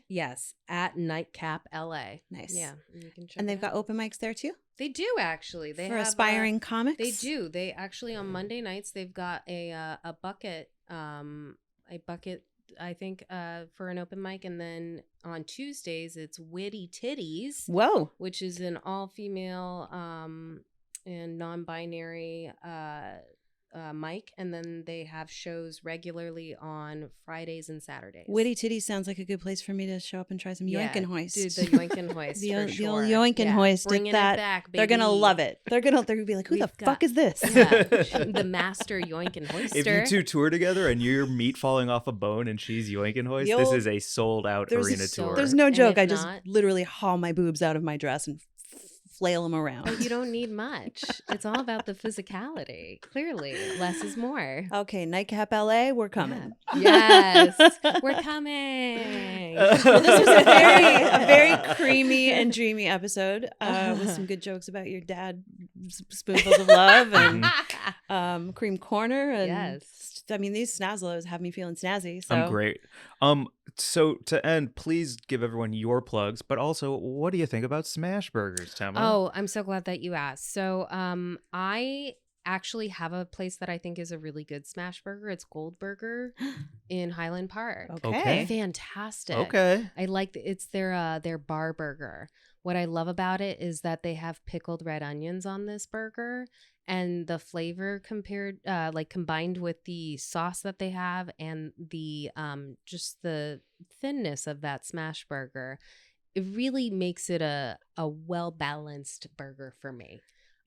at Nightcap LA. Nice. Yeah, you can check And they've it got out. open mics there too? They do actually. They for have aspiring comics? They do. They actually on Monday nights they've got a bucket I think for an open mic, and then on Tuesdays it's Witty Titties, Whoa. which is an all female and non-binary Mike, and then they have shows regularly on Fridays and Saturdays. Witty Titty sounds like a good place for me to show up and try some yoink and hoist. Dude, the yoink and hoist. the, for old, sure. the old yoink and hoist. Bringing that, it back, baby. They're gonna love it. They're gonna be like, who We've the got- fuck is this? Yeah. The master yoink and hoister. If you two tour together and you're meat falling off a bone and she's yoink and hoist, The this old- is a sold out There's a arena tour. There's no And joke. if I just not- literally haul my boobs out of my dress and flail them around. But you don't need much. It's all about the physicality. Clearly, less is more. Okay, Nightcap LA, we're coming. Yes, we're coming. This was a very creamy and dreamy episode with some good jokes about your dad, spoonfuls of love, and cream corner. And Yes. I mean, these Snazzle Os have me feeling snazzy. So I'm great. So to end, please give everyone your plugs, but also, what do you think about smash burgers, Tema? Oh, I'm so glad that you asked. So, I actually have a place that I think is a really good smash burger. It's Gold Burger in Highland Park. Okay. Fantastic. Okay. I like it's their bar burger. What I love about it is that they have pickled red onions on this burger, and the flavor combined with the sauce that they have and the just the thinness of that smash burger, it really makes it a well-balanced burger for me.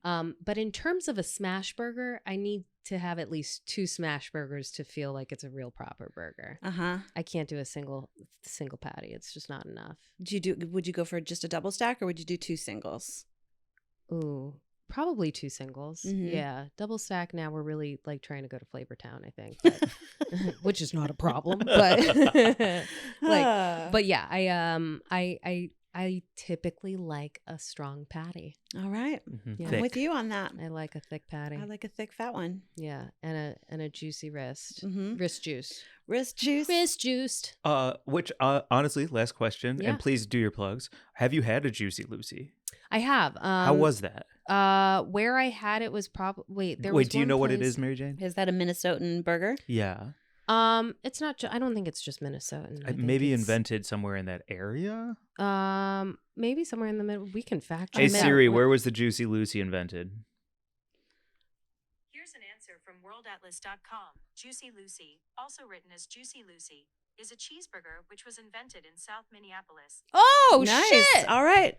But in terms of a smash burger, I need to have at least 2 smash burgers to feel like it's a real proper burger. I can't do a single patty. It's just not enough. Would you go for just a double stack, or would you do 2 singles? Ooh, probably 2 singles. Mhm. Yeah, double stack. Now we're really like trying to go to Flavor Town, I think, but, which is not a problem. But but yeah, I typically like a strong patty. All right. Yeah. I'm with you on that. I like a thick patty. I like a thick fat one. Yeah, and a juicy wrist. Mm-hmm. Wrist juice. Wrist juice. Wrist juiced. Which honestly, last question, Yeah. and please do your plugs. Have you had a Juicy Lucy? I have. How was that? Where I had it was probably Wait, do you know what it is, Mary Jane? Is that a Minnesotan burger? Yeah. It's not. I don't think it's just Minnesotan. I think Maybe it's, invented somewhere in that area. Maybe somewhere in the middle. We can fact Hey check. Siri, where was the Juicy Lucy invented? Here's an answer from worldatlas.com. Juicy Lucy, also written as Juicy Lucy, is a cheeseburger which was invented in South Minneapolis. Oh Nice. shit! All right.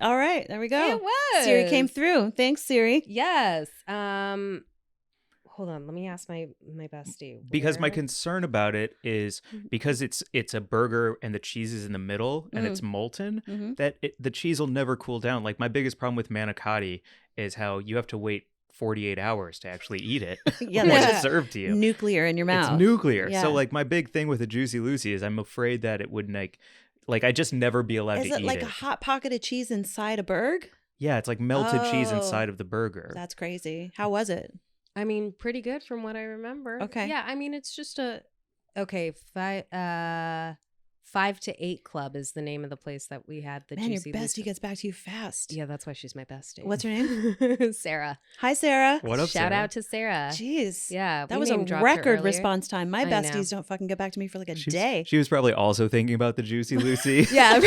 There we go. It was. Siri came through. Thanks, Siri. Yes. Hold on. Let me ask my bestie. Because my Where- concern about it is because it's a burger and the cheese is in the middle and Mm. it's molten, Mm-hmm. that the cheese will never cool down. Like my biggest problem with manicotti is how you have to wait 48 hours to actually eat it Yeah, once that's it's served to you. nuclear in your mouth. It's nuclear. Yeah. So like my big thing with a Juicy Lucy is I'm afraid that it would like I just never be allowed Is to it eat like it. a hot pocket of cheese inside a burger? Yeah, it's like melted cheese Oh. inside of the burger. That's crazy. How was it? I mean, pretty good from what I remember. Okay. Yeah. I mean, it's just Five to Eight Club is the name of the place that we had the Man, your Juicy bestie Lucy. gets back to you fast. Yeah, that's why she's my bestie. What's her name? Sarah. Hi, Sarah. What up, Shout Sarah? out to Sarah. Jeez. Yeah, That we was a name dropped her record earlier. response time. My I know. besties don't fucking get back to me for like a She's- day. She was probably also thinking about the Juicy Lucy. Yeah.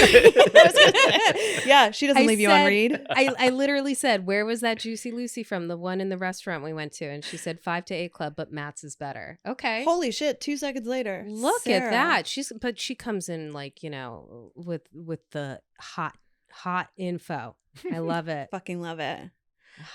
Yeah, she doesn't I leave you on said- read. I literally said, where was that Juicy Lucy from? The one in the restaurant we went to. And she said 5 to 8 Club, but Matt's is better. Okay. Holy shit, 2 seconds later. Look Sarah. at that. She comes in like, with the hot info. I love it. Fucking love it.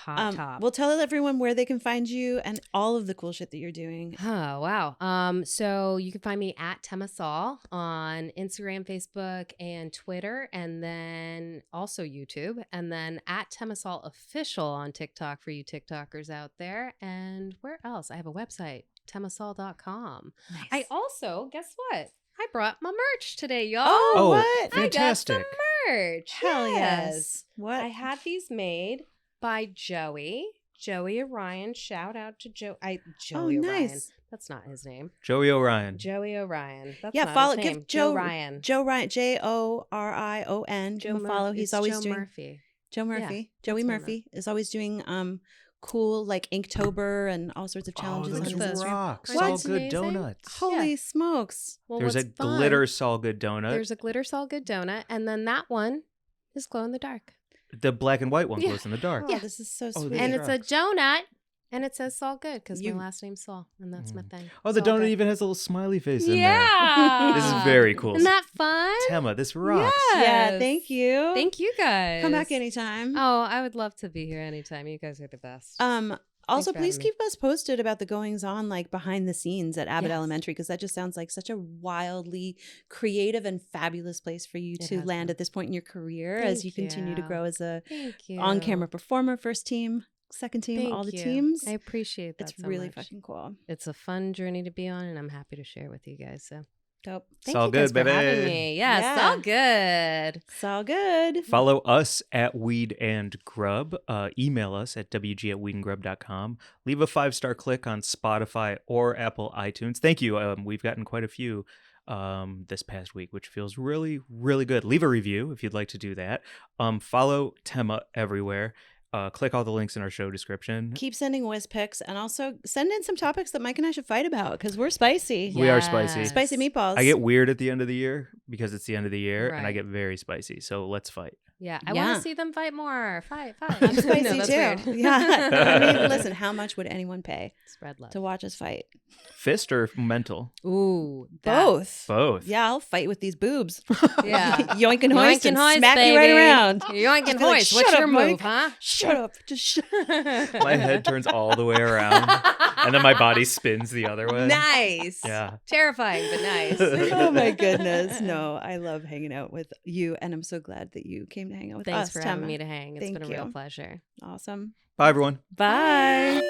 Hot top. Well, tell everyone where they can find you and all of the cool shit that you're doing. Oh, wow. So you can find me at Tema Sall on Instagram, Facebook, and Twitter, and then also YouTube, and then at Tema Sall Official on TikTok for you TikTokers out there. And where else? I have a website, temasall.com. Nice. I also, guess what? I brought my merch today, y'all. Oh, what? I got fantastic. some merch. Hell yes. What? I had these made by Joey Orion. Shout out to Joey Orion. nice. That's not his name. Joey Orion. Joey Orion. That's Yeah, not follow. his name. Give Joe Ryan. Joe Ryan. JORION. Give him a follow. He's It's always Joe doing Murphy. Joe Murphy. Joey that's what I Murphy is always doing cool like Inktober and all sorts of challenges Oh, on those his That's Instagram. rocks. What? All good Amazing. donuts. Holy smokes. Well, There's a what's fun- glitter Sall Good donut. There's a glitter Sall Good donut, and then that one is glow in the dark. The black and white one Yeah. glows in the dark. Oh, this is so Oh, sweet. these And are it's a rocks. donut, And it says Sall Good because my You- last name's Sall, and that's my thing. Oh, the Sall donut Good. even has a little smiley face in there. Yeah. This is very cool. Isn't that fun? Tema, this rocks. Yeah, Yes. thank you. Thank you guys. Come back anytime. Oh, I would love to be here anytime. You guys are the best. Also, for please having me. keep us posted about the goings on, like behind the scenes at Abbott Yes. Elementary, because that just sounds like such a wildly creative and fabulous place for you It to has land been. at this point in your career as Thank you continue to you. grow as a Thank you. on-camera performer, first team, second team, Thank all the you. teams. I appreciate that It's so really much. fucking cool. It's a fun journey to be on, and I'm happy to share with you guys. So Dope. thank Sall you guys Good, for having baby. me. Yeah, Yeah. Sall Good. It's all good. Follow us at Weed and Grub. Email us at wg@weedandgrub.com. Leave a 5-star click on Spotify or Apple iTunes. Thank you. We've gotten quite a few this past week, which feels really, really good. Leave a review if you'd like to do that. Follow Tema everywhere. Click all the links in our show description. Keep sending whiz pics, and also send in some topics that Mike and I should fight about, because we're spicy. We are spicy. Yes. Spicy meatballs. I get weird at the end of the year because it's the end of the year, and I Right. get very spicy. So let's fight. Yeah, I Yeah. want to see them fight more. Fight. I'm spicy No, that's too. weird. Yeah. I mean, listen, how much would anyone pay Spread love. to watch us fight? Fist or mental? Ooh, Both. Both. Yeah, I'll fight with these boobs. Yeah. Yoink and hoist Yoink and hoist, smack you right baby. around. Yoink and Just be like, hoist. What's "Shut your up, move, Mike." huh? Shut up. Just My head turns all the way around, and then my body spins the other way. Nice. Yeah. Terrifying, but nice. Oh my goodness. No, I love hanging out with you, and I'm so glad that you came to hang out with Thanks us. for having Tema. me to hang. It's Thank been a real you. pleasure. Awesome. Bye, everyone. Bye.